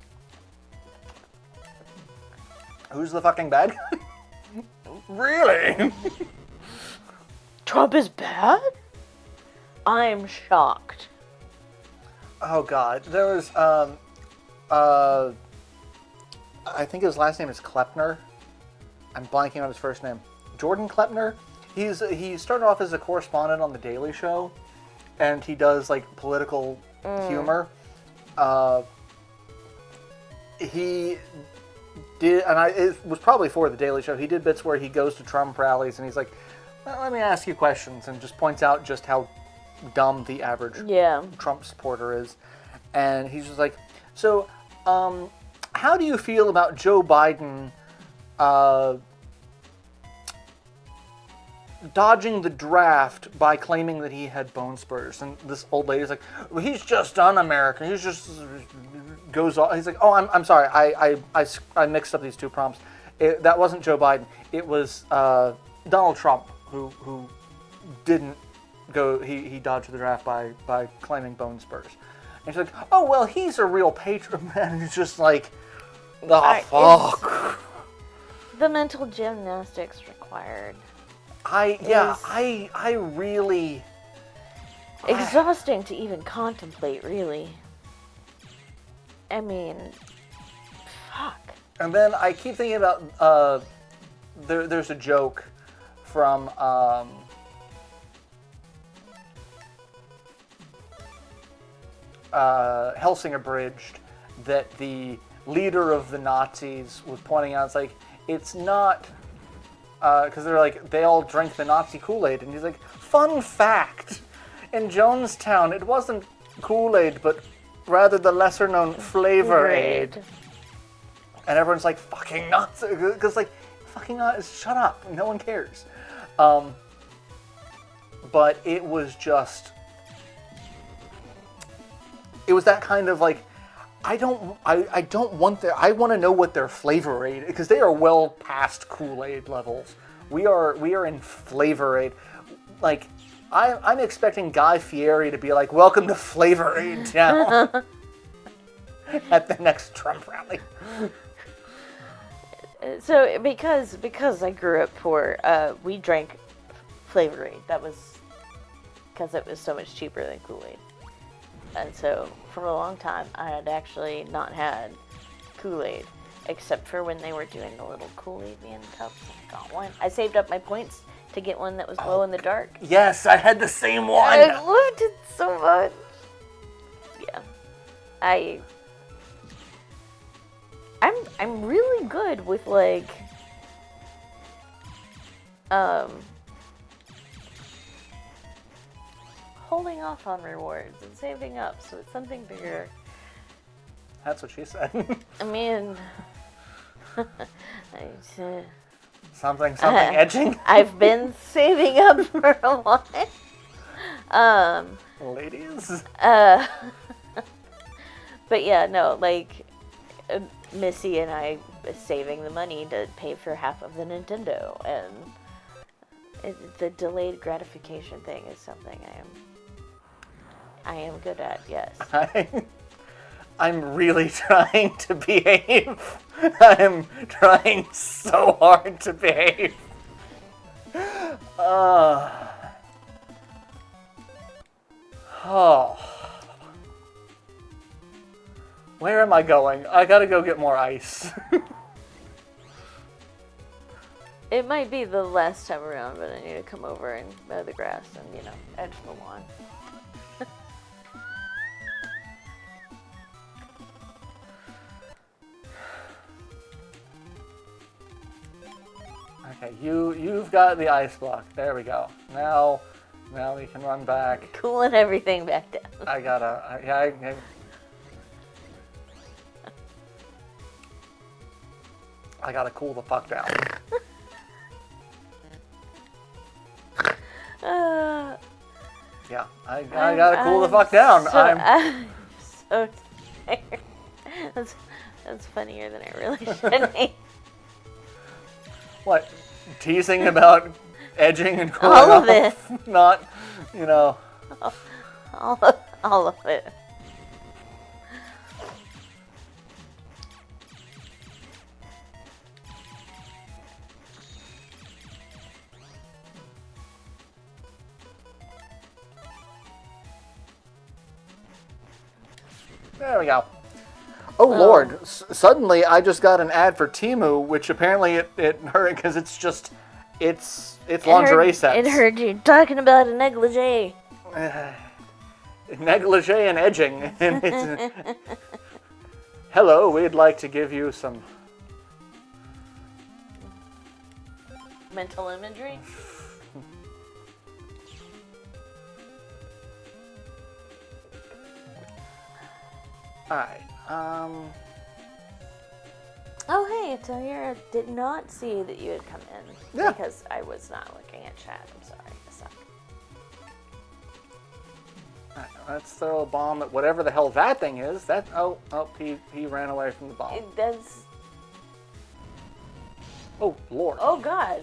Who's the fucking bad guy? Really? Trump is bad? I'm shocked. Oh god, there was I think his last name is Klepner. I'm blanking on his first name. Jordan Klepner. He started off as a correspondent on The Daily Show, and he does like political humor. He did, and it was probably for The Daily Show. He did bits where he goes to Trump rallies and he's like, well, "Let me ask you questions," and just points out just how dumb the average Trump supporter is. And he's just like, so, how do you feel about Joe Biden dodging the draft by claiming that he had bone spurs? And this old lady's like, well, he's just un-American. He's just goes off. He's like, oh, I'm sorry. I mixed up these two prompts. That wasn't Joe Biden. It was Donald Trump who didn't go. He dodged the draft by claiming bone spurs. And she's like, oh, well, he's a real patriot, man. And it's just like, fuck. The mental gymnastics required. I really... Exhausting to even contemplate, really. I mean, fuck. And then I keep thinking about, there's a joke from, Helsing Abridged that the leader of the Nazis was pointing out. It's like, it's not, because they're like, they all drank the Nazi Kool-Aid, and he's like, fun fact, in Jonestown it wasn't Kool-Aid but rather the lesser known Flavor Aid. And everyone's like, fucking nuts, because like, fucking nuts, shut up, no one cares. But it was just, it was that kind of like, I don't want their, I want to know what their Flavor Aid, because they are well past Kool-Aid levels. We are in Flavor Aid. Like, I'm expecting Guy Fieri to be like, welcome to Flavor Aid Town at the next Trump rally. So because I grew up poor, we drank Flavor Aid. That was because it was so much cheaper than Kool-Aid. And so for a long time, I had actually not had Kool-Aid, except for when they were doing the little Kool-Aid man cups. I got one. I saved up my points to get one that was glow in the dark. Yes, I had the same one. I loved it so much. Yeah, I'm really good with like holding off on rewards and saving up so it's something bigger. That's what she said. I mean, Something edging. I've been saving up for a while. Ladies. But yeah, no, like Missy and I saving the money to pay for half of the Nintendo, and the delayed gratification thing is something I am good at. Yes. I'm really trying to behave. I'm trying so hard to behave. Where am I going? I gotta go get more ice. It might be the last time around, but I need to come over and mow the grass and, edge the lawn. Okay, you've got the ice block. There we go. Now we can run back. Cooling everything back down. I gotta cool the fuck down. Yeah, I gotta cool the fuck down. I'm so tired. That's funnier than I really should be. What? Teasing about edging and cooling All of off? it. Not, All of it. There we go. Oh Lord! Suddenly, I just got an ad for Temu, which apparently it hurt because it's lingerie sets. It heard you talking about a negligee. Negligee and edging. Hello, we'd like to give you some mental imagery. Alright, Oh, hey, Taylor, I did not see that you had come in. Yeah. Because I was not looking at chat. I'm sorry. I suck. Alright, let's throw a bomb at whatever the hell that thing is. He ran away from the bomb. That's... Oh, Lord. Oh, God.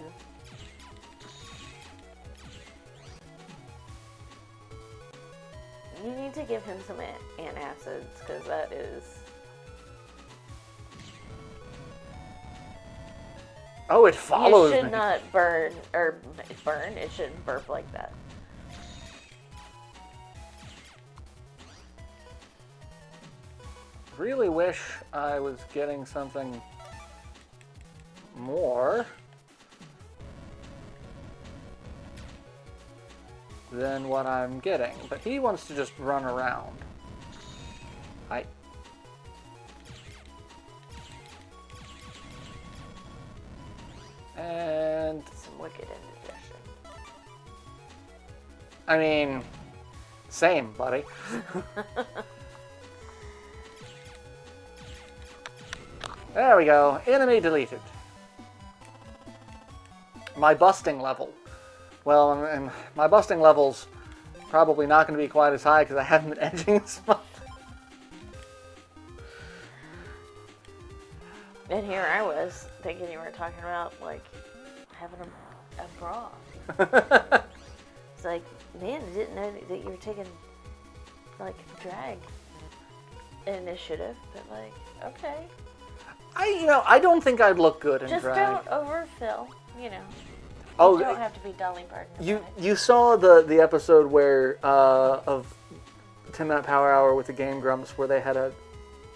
You need to give him some antacids, because that is... Oh, it follows me. You should not burn, it shouldn't burp like that. Really wish I was getting something more than what I'm getting, but he wants to just run around. And Some wicked indigestion. I mean, same, buddy. There we go. Enemy deleted. My busting level. Well, and my busting level's probably not going to be quite as high because I haven't been edging this month. And here I was thinking you were talking about, like, having a bra. It's like, man, I didn't know that you were taking, like, drag initiative, but, like, okay. I don't think I'd look good in Just drag. don't overfill, You don't have to be Dolly Parton. You saw the episode where of 10-Minute Power Hour with the Game Grumps where they had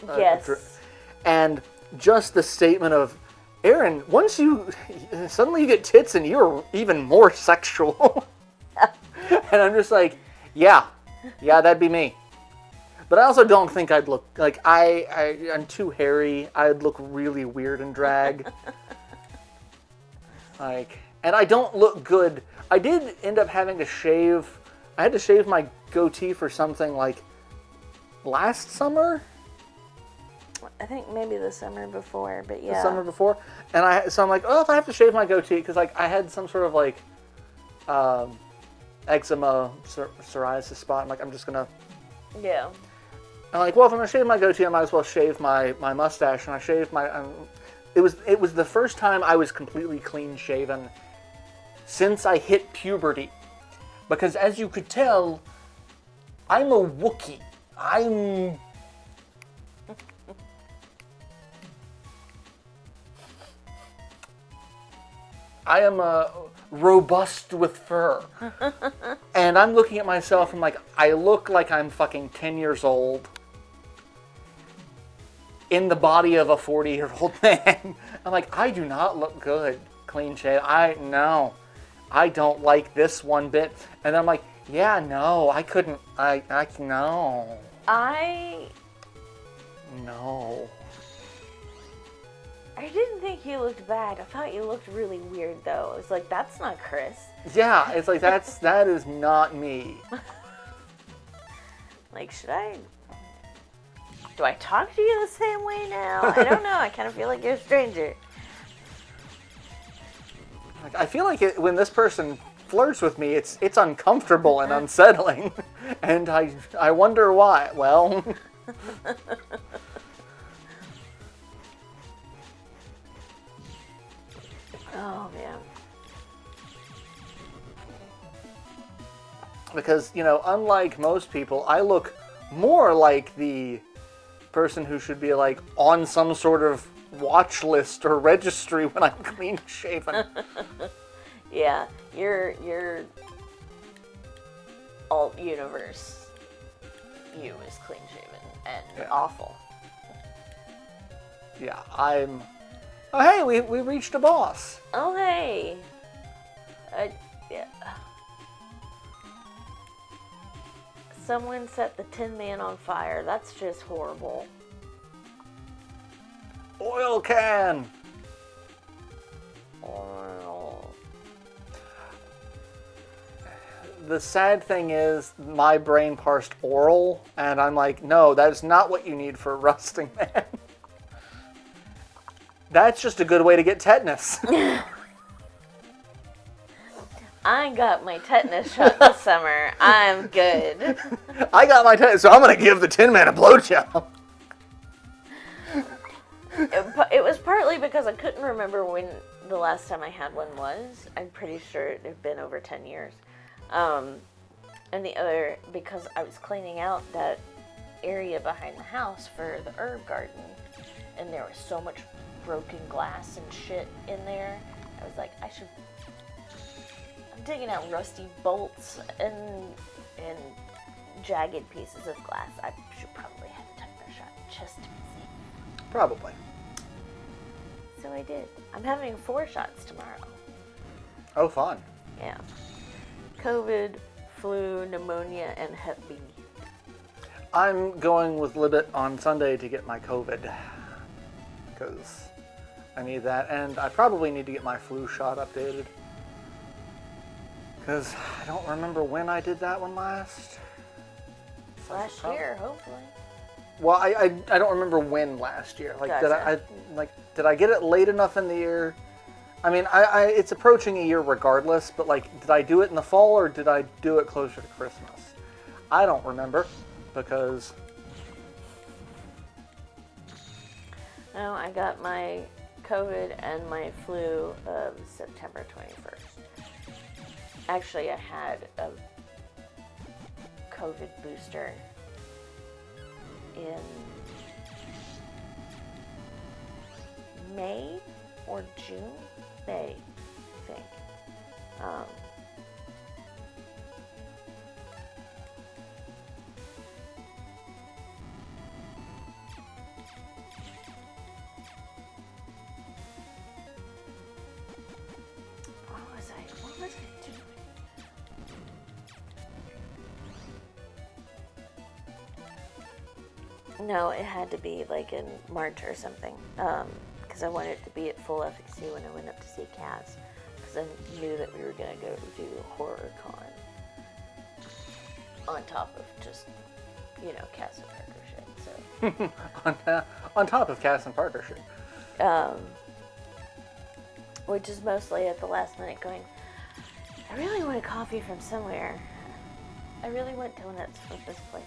yes. and just the statement of, Aaron, once suddenly you get tits and you're even more sexual. And I'm just like, yeah, that'd be me. But I also don't think I'd look, like, I'm too hairy. I'd look really weird in drag. Like, and I don't look good. I did end up having to shave, I had to shave my goatee for something like last summer. I think maybe the summer before, but yeah. The summer before, and so I'm like, oh, if I have to shave my goatee, because like I had some sort of like eczema, psoriasis spot. I'm like, I'm just gonna. Yeah. I'm like, well, if I'm gonna shave my goatee, I might as well shave my mustache, and I shaved my. It was the first time I was completely clean shaven since I hit puberty, because as you could tell, I'm a Wookiee. I am robust with fur. And I'm looking at myself and like, I look like I'm fucking 10 years old in the body of a 40-year-old man. I'm like, I do not look good clean shaven. No, I don't like this one bit. And I'm like, yeah, no, I couldn't, no. No. I didn't think you looked bad. I thought you looked really weird, though. I was like, that's not Chris. Yeah, it's like, that is not me. Like, do I talk to you the same way now? I don't know. I kind of feel like you're a stranger. Like, I feel like when this person flirts with me, it's uncomfortable and unsettling. And I wonder why. Well... Oh, man. Because, unlike most people, I look more like the person who should be, like, on some sort of watch list or registry when I'm clean shaven. Yeah, you're alt universe. You is clean shaven and awful. Yeah, Oh, hey, we reached a boss. Oh, hey. Yeah. Someone set the Tin Man on fire. That's just horrible. Oil can. Oil. The sad thing is, my brain parsed oral, and I'm like, no, that is not what you need for a rusting man. That's just a good way to get tetanus. I got my tetanus shot this summer. I'm good. I got my tetanus, so I'm going to give the Tin Man a blowjob. It was partly because I couldn't remember when the last time I had one was. I'm pretty sure it had been over 10 years. And the other, because I was cleaning out that area behind the house for the herb garden, and there was so much broken glass and shit in there. I was like, I'm digging out rusty bolts and jagged pieces of glass. I should probably have a tetanus shot just to be safe. Probably. So I did. I'm having 4 shots tomorrow. Oh, fun. Yeah. COVID, flu, pneumonia, and Hep B. I'm going with Libet on Sunday to get my COVID. Because I need that, and I probably need to get my flu shot updated. Because I don't remember when I did that one last. Last year, hopefully. Well, I don't remember when last year. Like, Gotcha. did I get it late enough in the year? I mean, it's approaching a year regardless, but like, did I do it in the fall or did I do it closer to Christmas? I don't remember, because... No, I got my COVID and my flu of September 21st. Actually, I had a COVID booster in May or June? May, I think. What was I doing? No, it had to be like in March or something. Because I wanted to be at full efficacy when I went up to see Cass. Because I knew that we were going to go do HorrorCon. On top of just, Cass and Parker shit. episode. On top of cast and partnership. Which is mostly at the last minute going, I really want a coffee from somewhere. I really want donuts from this place.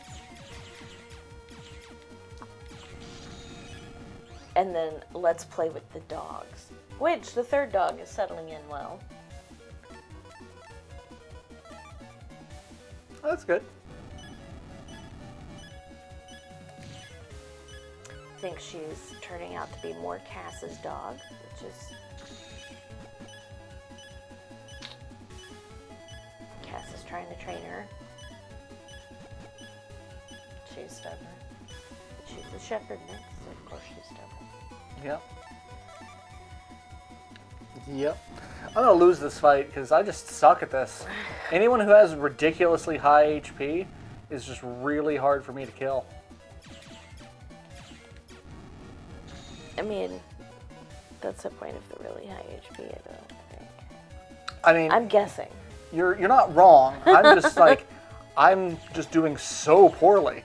And then let's play with the dogs. Which the third dog is settling in well. Oh, that's good. I think she's turning out to be more Cass's dog, which is... Cass is trying to train her. She's stubborn. She's the shepherd next, so of course she's stubborn. Yep. Yep. I'm gonna lose this fight because I just suck at this. Anyone who has ridiculously high HP is just really hard for me to kill. I mean, that's the point of the really high HP, I don't think. I mean, I'm guessing. you're not wrong. I'm just like, I'm just doing so poorly.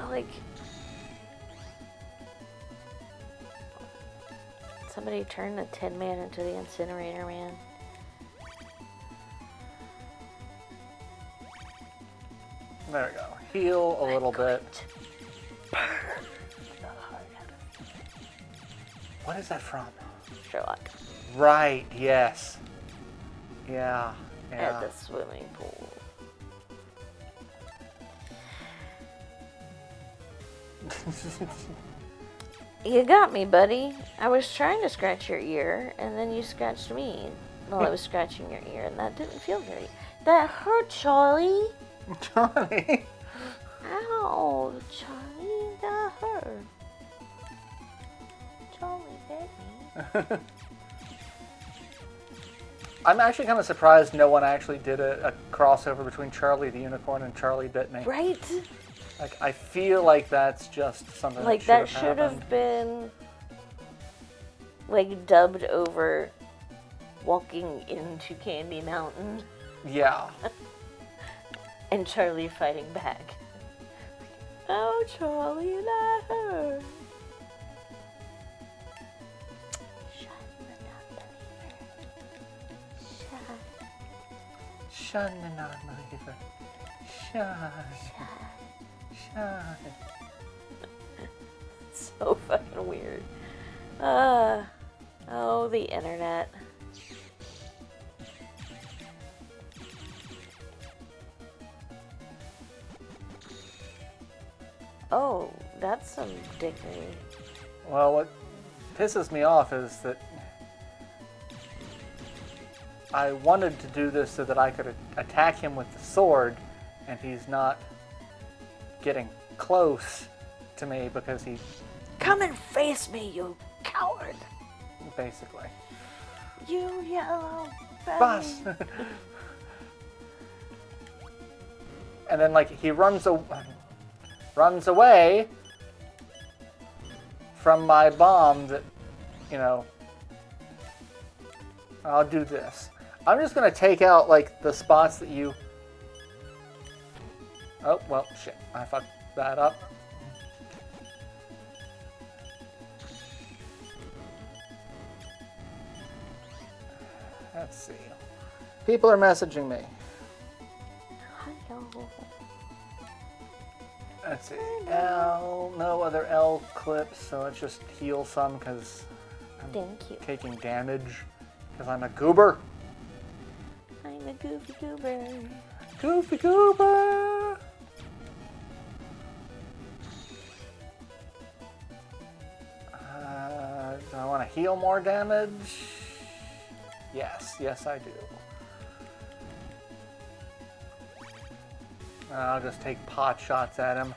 Like, somebody turn the Tin Man into the Incinerator Man. There we go. Heal a little bit. What is that from? Sherlock. Right, yes. Yeah, At yeah. the swimming pool. You got me, buddy. I was trying to scratch your ear, and then you scratched me while I was scratching your ear, and that didn't feel very... That hurt, Charlie. Johnny. Ow, Charlie, that hurt. Charlie bit me. I'm actually kind of surprised no one actually did a crossover between Charlie the Unicorn and Charlie Bit Me. Right? Like, I feel like that's just something Like, that that should should have happened. have been, like, dubbed over walking into Candy Mountain Yeah. and Charlie fighting back. Oh, Charlie, that hurt. Shun the non-believer. Shun. Shun. So fucking weird. Oh, the internet. Oh, that's some dignity. Well, what pisses me off is that I wanted to do this so that I could attack him with the sword, and he's not getting close to me because he... Come and face me, you coward! Basically. You yellow belly. Boss! And then, like, he runs away from my bomb that, you know... I'll do this. I'm just going to take out, like, the spots that you... Oh, well, shit. I fucked that up. Let's see. People are messaging me. Hello. Let's see. L, no other L clips, so let's just heal some because I'm Thank you. taking damage because I'm a goober. I'm a goofy goober. Goofy goober! Do I want to heal more damage? Yes, yes I do. I'll just take pot shots at him.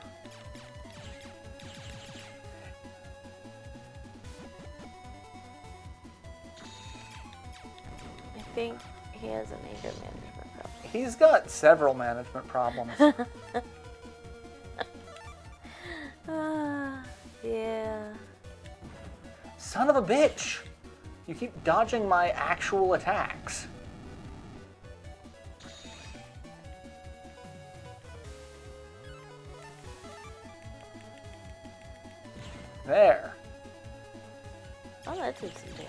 I think he has an anger management problem. He's got several management problems. Yeah. Son of a bitch! You keep dodging my actual attacks. There. Oh, that did some damage.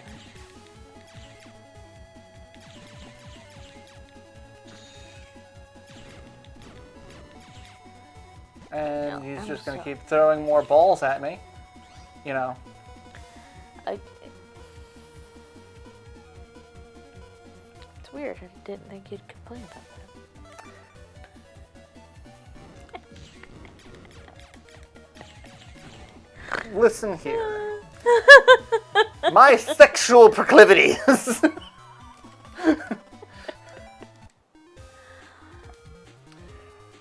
And No, he's I'm just going to sorry. keep throwing more balls at me. You know. It's weird. I didn't think you'd complain about that. Listen here. My sexual proclivities.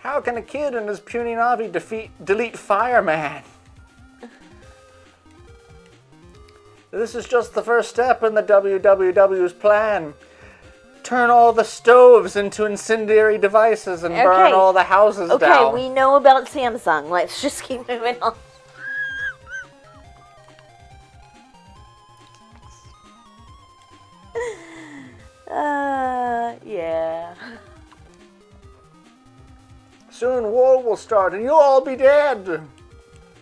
How can a kid in his puny Navi delete Fireman? This is just the first step in the WWW's plan. Turn all the stoves into incendiary devices and burn all the houses down. Okay, we know about Samsung. Let's just keep moving on. Yeah. Soon war will start and you'll all be dead.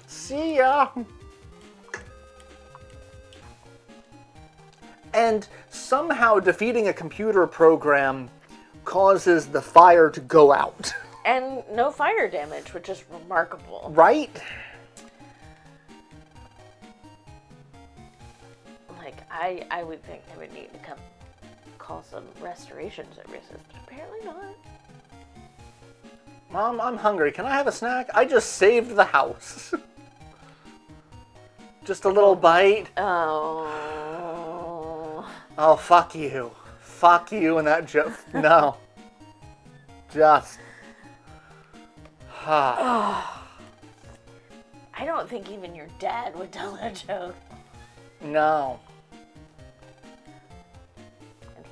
See ya. And somehow defeating a computer program causes the fire to go out. And no fire damage, which is remarkable. Right? Like, I would think I would need to call some restoration services, but apparently not. Mom, I'm hungry. Can I have a snack? I just saved the house. Just a little bite. Oh. Oh, fuck you. Fuck you and that joke. No. Just. I don't think even your dad would tell that joke. No. And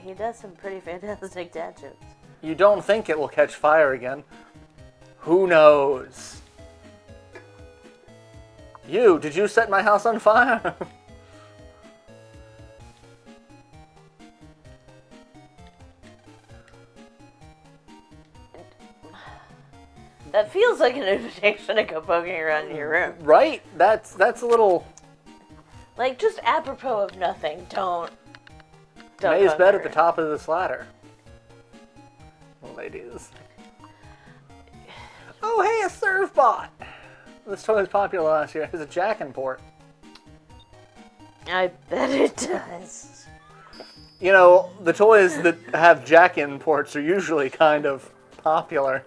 he does some pretty fantastic dad jokes. You don't think it will catch fire again. Who knows? Did you set my house on fire? That feels like an invitation to go poking around in your room. Right? That's a little... Like, just apropos of nothing, don't May's poke bed her. at the top of this ladder. Ladies. Oh, hey, a Servbot! This toy was popular last year. It has a jack-in port. I bet it does. You know, the toys that have jack-in ports are usually kind of popular.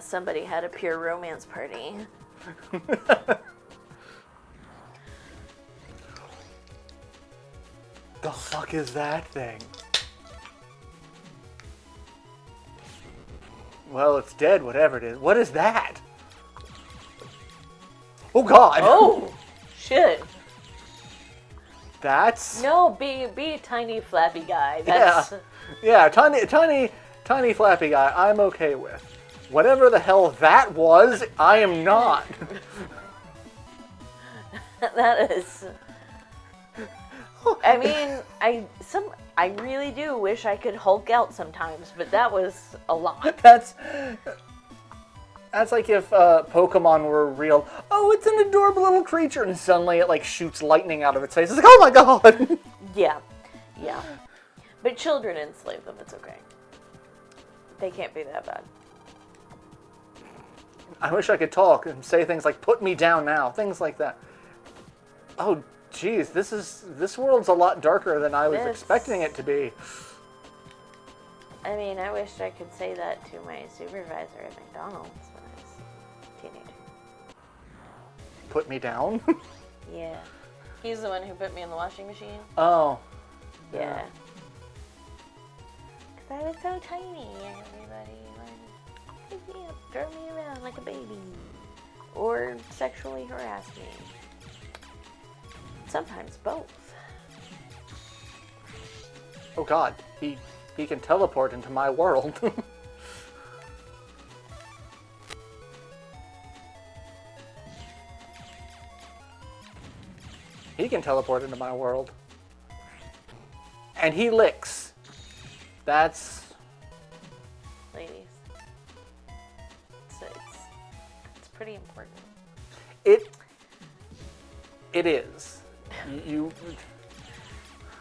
Somebody had a pure romance party. The fuck is that thing? Well, it's dead, whatever it is. What is that? Oh, God! Oh! Shit. That's... No, be a tiny flappy guy. That's... Yeah, tiny flappy guy, I'm okay with. Whatever the hell that was, I am not. That is... I mean, I really do wish I could Hulk out sometimes, but that was a lot. That's like if Pokemon were real. Oh, it's an adorable little creature, and suddenly it like shoots lightning out of its face. It's like, oh my god! Yeah. But children enslave them, it's okay. They can't be that bad. I wish I could talk and say things like, put me down now. Things like that. Oh, jeez, this world's a lot darker than I was expecting it to be. I mean, I wish I could say that to my supervisor at McDonald's when I was a teenager. Put me down? Yeah. He's the one who put me in the washing machine. Oh. Yeah. Because I was so tiny and everybody would pick me up, throw me around like a baby. Or sexually harass me. Sometimes both. Oh god, he can teleport into my world. He can teleport into my world. And he licks. That's... Ladies. It's pretty important. It It is. You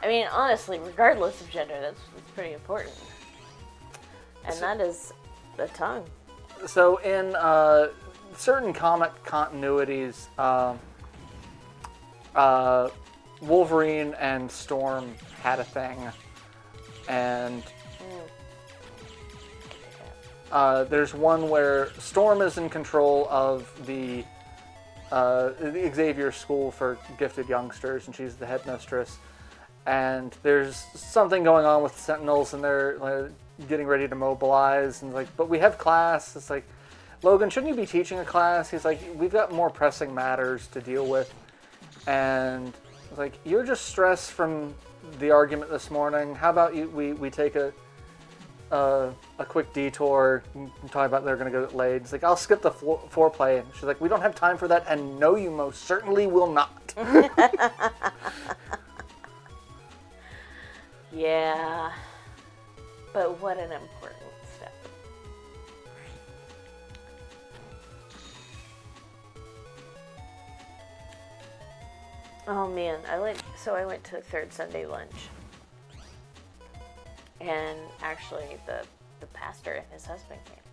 I mean, honestly, regardless of gender, that's pretty important. And that is the tongue. So in certain comic continuities, Wolverine and Storm had a thing, and there's one where Storm is in control of the Xavier School for Gifted Youngsters, and she's the headmistress. And there's something going on with Sentinels, and they're getting ready to mobilize. And like, but we have class. It's like, Logan, shouldn't you be teaching a class? He's like, we've got more pressing matters to deal with. And it's like, you're just stressed from the argument this morning. How about we take a quick detour and talk about they're going to get laid. It's like, I'll skip the foreplay. And she's like, we don't have time for that, and no, you most certainly will not. Yeah, but what an important step. Oh man, I went to third Sunday lunch, and actually the pastor and his husband came.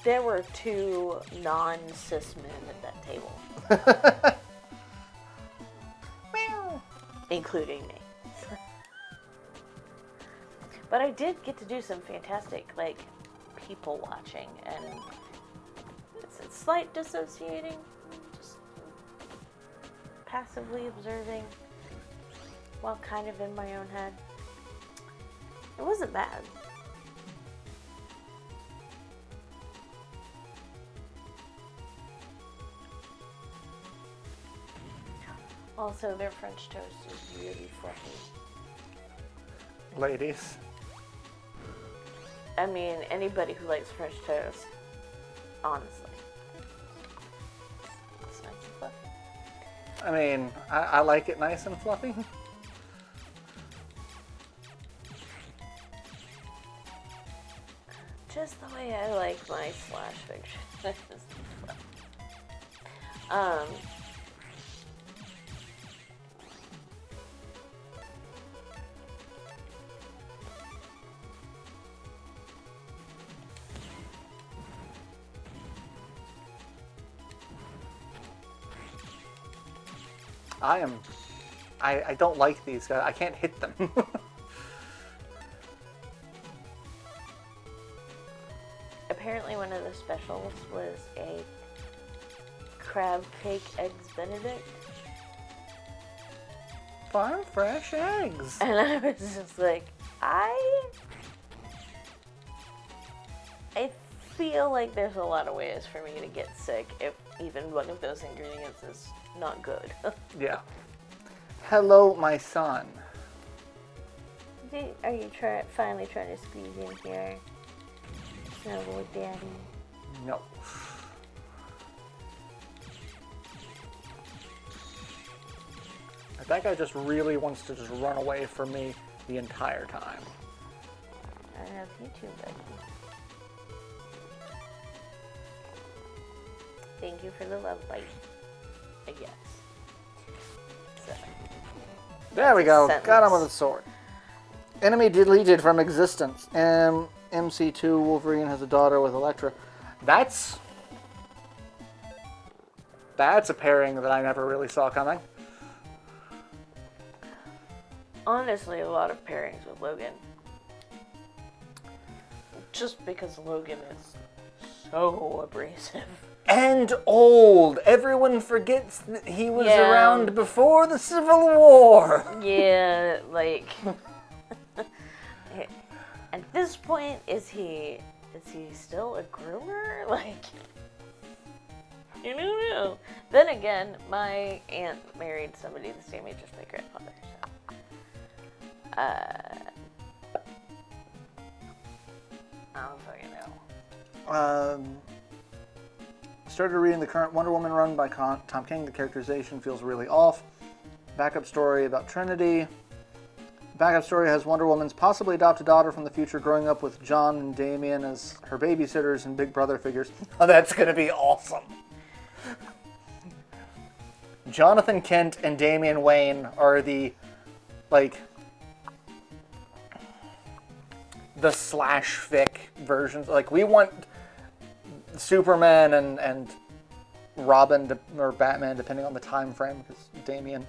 There were 2 non-cis men at that table. Including me. But I did get to do some fantastic, like, people watching, and it's slight dissociating, just passively observing while kind of in my own head. It wasn't bad. Also, their French toast is really fluffy. Ladies. I mean, anybody who likes French toast, honestly. It's nice and fluffy. I mean, I like it nice and fluffy. Just the way I like my slash fiction. I don't like these guys. I can't hit them. Apparently one of the specials was a crab cake eggs benedict. Farm fresh eggs. And I was just like, I feel like there's a lot of ways for me to get sick if even one of those ingredients is not good. Yeah. Hello, my son. Are you finally trying to squeeze in here? Snuggle with Daddy. No. That guy just really wants to just run away from me the entire time. I have you too, buddy. Thank you for the love bite. I guess. So, there we go. sentence. Got him with a sword. Enemy deleted from existence. MC2 Wolverine has a daughter with Elektra. That's a pairing that I never really saw coming. honestly, a lot of pairings with Logan. Just because Logan is so abrasive. And old. Everyone forgets that he was around before the Civil War. Yeah, like... At this point, is he still a groomer? Like... You don't know. Then again, my aunt married somebody the same age as my grandfather, so... I don't fucking know. Started reading the current Wonder Woman run by Tom King. The characterization feels really off. Backup story about Trinity. Backup story has Wonder Woman's possibly adopted daughter from the future growing up with John and Damian as her babysitters and Big Brother figures. Oh, that's going to be awesome. Jonathan Kent and Damian Wayne are the slash fic versions. Like, we want Superman and Robin or Batman, depending on the time frame, because Damian.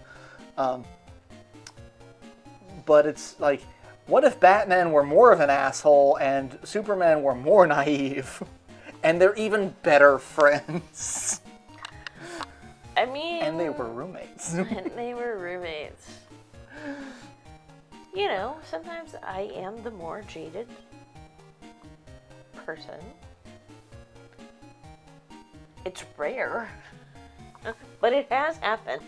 But it's like, what if Batman were more of an asshole and Superman were more naive? And they're even better friends. I mean... And they were roommates. You know, sometimes I am the more jaded person. It's rare, but it has happened.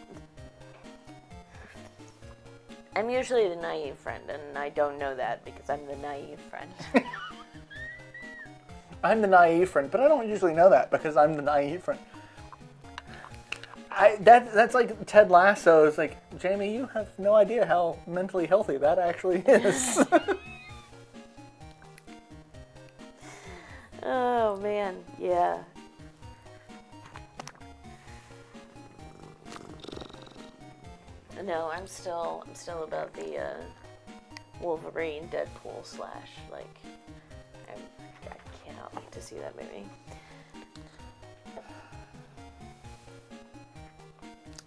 I'm usually the naive friend, and I don't know that because I'm the naive friend. I'm the naive friend, but I don't usually know that because I'm the naive friend. That's like Ted Lasso. It's like, Jamie, you have no idea how mentally healthy that actually is. Oh man, yeah. No, I'm still about the Wolverine Deadpool slash. Like, I cannot wait to see that movie.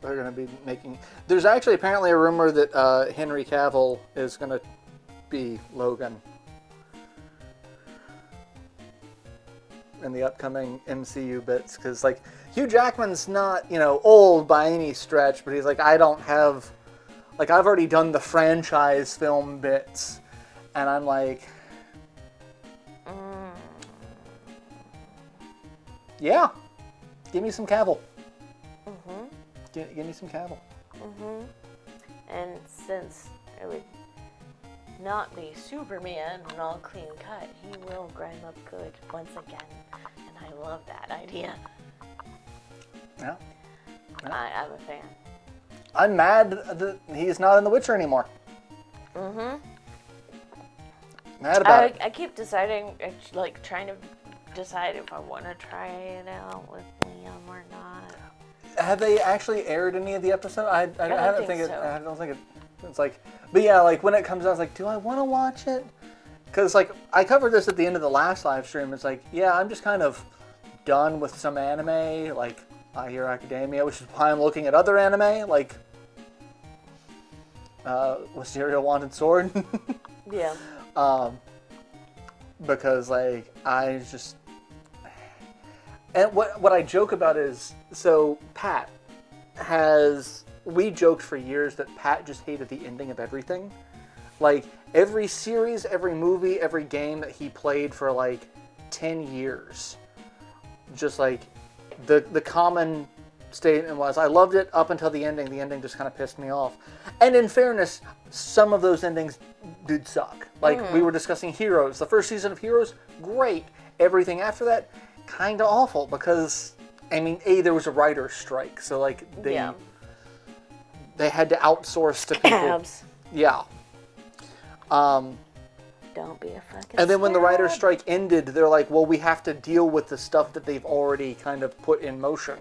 They're going to be making... There's actually apparently a rumor that Henry Cavill is going to be Logan in the upcoming MCU bits. Because, like, Hugh Jackman's not, old by any stretch, but he's like, I don't have... Like, I've already done the franchise film bits. And I'm like... Yeah. Give me some Cavill. Mm-hmm. Give me some Cavill. Mm-hmm. And since it would not be Superman and all clean cut, he will grime up good once again. And I love that idea. Yeah. I'm a fan. I'm mad that he's not in The Witcher anymore. Mm-hmm. Mad about it. I keep deciding, like, trying to decide if I want to try it out with Liam or not. Have they actually aired any of the episodes? I don't think so. I don't think it's like... But yeah, like, when it comes out, it's like, do I want to watch it? Because, like, I covered this at the end of the last live stream. It's like, yeah, I'm just kind of done with some anime, like My Hero Academia, which is why I'm looking at other anime, like Wisteria Wand and Sword. Yeah. Because, like, I just... And what I joke about is, so Pat has... We joked for years that Pat just hated the ending of everything. Like, every series, every movie, every game that he played for, like, 10 years. Just, like, the common statement was, I loved it up until the ending. The ending just kind of pissed me off. And in fairness, some of those endings did suck. Like, we were discussing Heroes. The first season of Heroes, great. Everything after that, kind of awful. Because, I mean, there was a writer's strike. So, like, they had to outsource to people. Abs. Yeah. Don't be a fucking And then when the scab. writer's strike ended, they're like, well, we have to deal with the stuff that they've already kind of put in motion.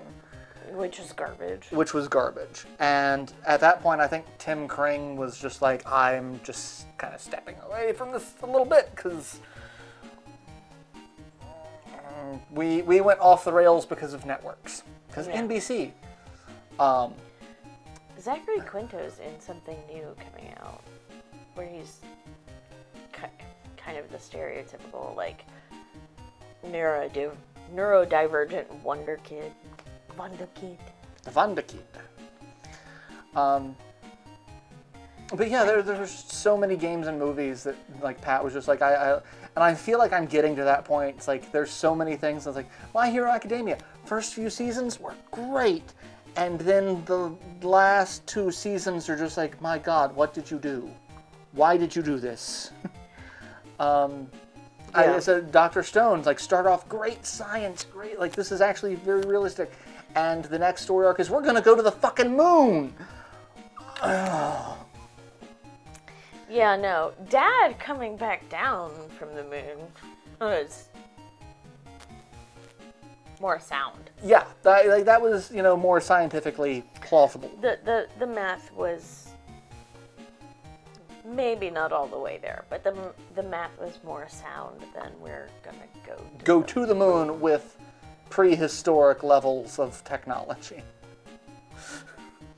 Which is garbage. Which was garbage. And at that point, I think Tim Kring was just like, I'm just kind of stepping away from this a little bit, because we went off the rails because of networks. Because NBC. Zachary Quinto's in something new coming out, where he's kind of the stereotypical, like, neurodivergent Wonder Kid. But yeah, there's so many games and movies that, like, Pat was just like, and I feel like I'm getting to that point. It's like, there's so many things. It's like, My Hero Academia, first few seasons were great. And then the last 2 seasons are just like, my God, what did you do? Why did you do this? I said, Dr. Stone's, like, start off great science, great, like, this is actually very realistic. And the next story arc is, we're going to go to the fucking moon. Yeah, no. Dad coming back down from the moon was... more sound. Yeah, that was, more scientifically plausible. The math was maybe not all the way there, but the math was more sound than we're gonna go to the moon with prehistoric levels of technology.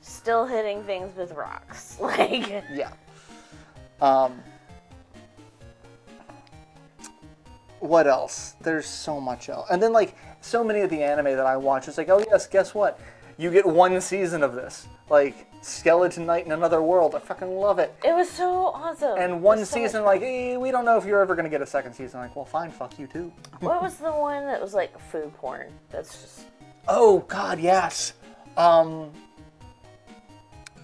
Still hitting things with rocks, like. Yeah. What else? There's so much else. And then, like, so many of the anime that I watch, it's like, oh yes, guess what? You get one season of this. Like, Skeleton Knight in Another World. I fucking love it. It was so awesome. And one season, like, we don't know if you're ever going to get a second season. Like, well, fine, fuck you too. What was the one that was like food porn? That's just... Oh, God, yes.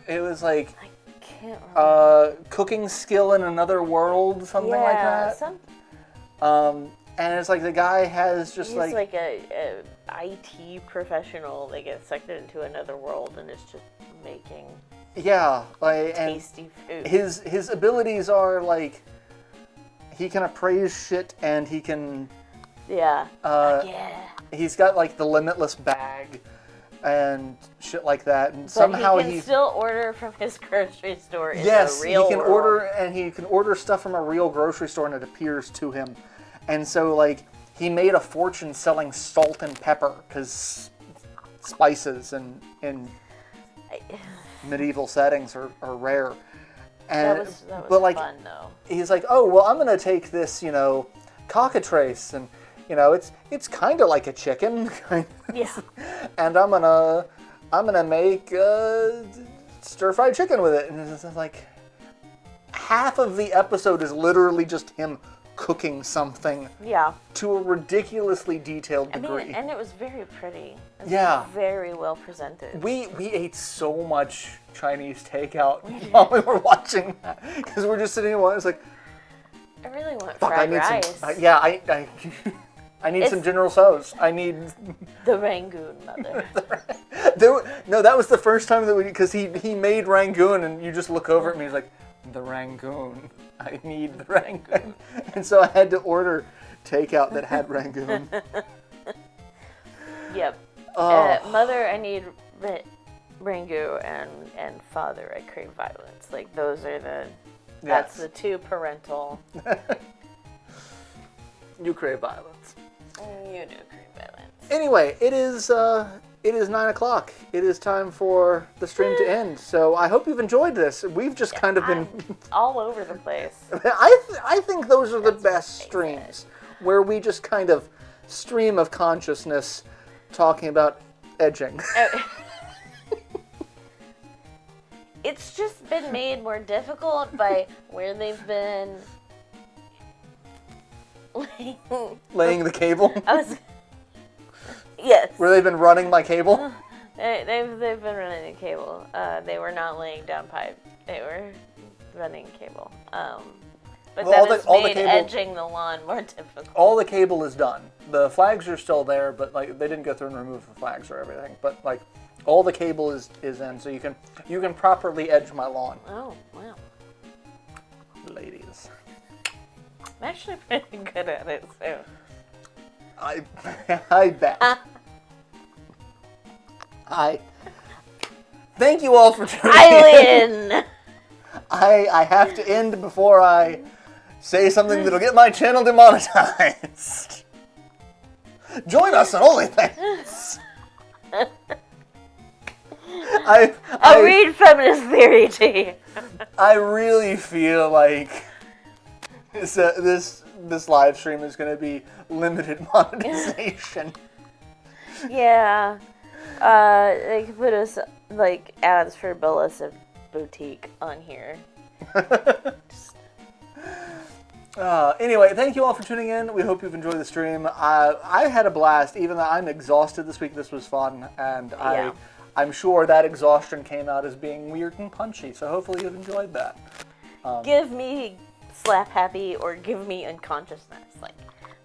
It was like... I can't remember. Cooking Skill in Another World, something like that. And it's like the guy has just he's like a IT professional that gets sucked into another world and is just making tasty food. His abilities are like he can appraise shit and he can he's got like the limitless bag and shit like that, and but somehow he can still order from his grocery store in yes, the real he can world. order, and he can order stuff from a real grocery store and it appears to him. And so, like, he made a fortune selling salt and pepper, because spices in medieval settings are rare. And, that was fun, though. He's like, oh, well, I'm going to take this, cockatrice, and, it's kind of like a chicken. Yeah. And I'm gonna make stir-fried chicken with it. And it's like, half of the episode is literally just him cooking something to a ridiculously detailed degree. And it was very pretty. It was very well presented. We ate so much Chinese takeout while we were watching that, because we're just sitting and it's like, I really want fried rice. I need some General Tso's. I need the Rangoon mother. That was the first time that because he made Rangoon, and you just look over at me, he's like, the Rangoon. I need the Rangoon. And so I had to order takeout that had Rangoon. Yep. Mother, I need Rangoon, and father, I crave violence. Like, those are that's the two parental. You crave violence. You do crave violence. Anyway, it is 9 o'clock. It is time for the stream to end. So I hope you've enjoyed this. We've just kind of been all over the place. I think those are the best streams, where we just kind of stream of consciousness talking about edging. It's just been made more difficult by where they've been laying the cable. Yes. Where they've been running my cable. They've been running the cable. They were not laying down pipe. They were running cable. But well, that has made edging the lawn more difficult. All the cable is done. The flags are still there, but like they didn't go through and remove the flags or everything. But like all the cable is in, so you can properly edge my lawn. Oh wow, ladies. I'm actually pretty good at it, so. I bet. Thank you all for tuning in. I win. I have to end before I say something that'll get my channel demonetized. Join us on OnlyFans. I'll read feminist theory to you. I really feel like this live stream is going to be limited monetization. Yeah. They could put us, like, ads for Bellissa Boutique on here. Anyway, thank you all for tuning in. We hope you've enjoyed the stream. I had a blast, even though I'm exhausted this week. This was fun, and I'm sure that exhaustion came out as being weird and punchy, so hopefully you've enjoyed that. Give me slap happy or give me unconsciousness. Like,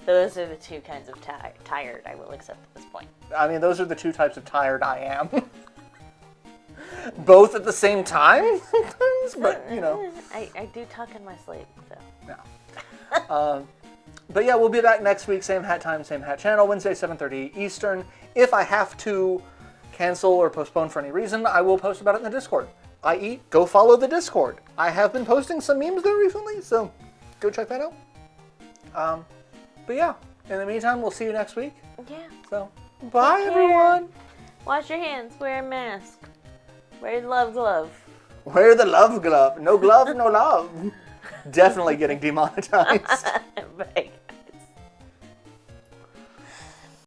those are the two kinds of tired I will accept at this point. I mean, those are the two types of tired I am. Both at the same time sometimes, but you know. I do talk in my sleep, so. No. But yeah, we'll be back next week, same hat time, same hat channel, Wednesday, 7:30 Eastern. If I have to cancel or postpone for any reason, I will post about it in the Discord. I.e., go follow the Discord. I have been posting some memes there recently, so go check that out. But yeah, in the meantime, we'll see you next week. Yeah. So, bye Take care. everyone. Wash your hands. Wear a mask. Wear the love glove. Wear the love glove. No glove, no love. Definitely getting demonetized. Bye.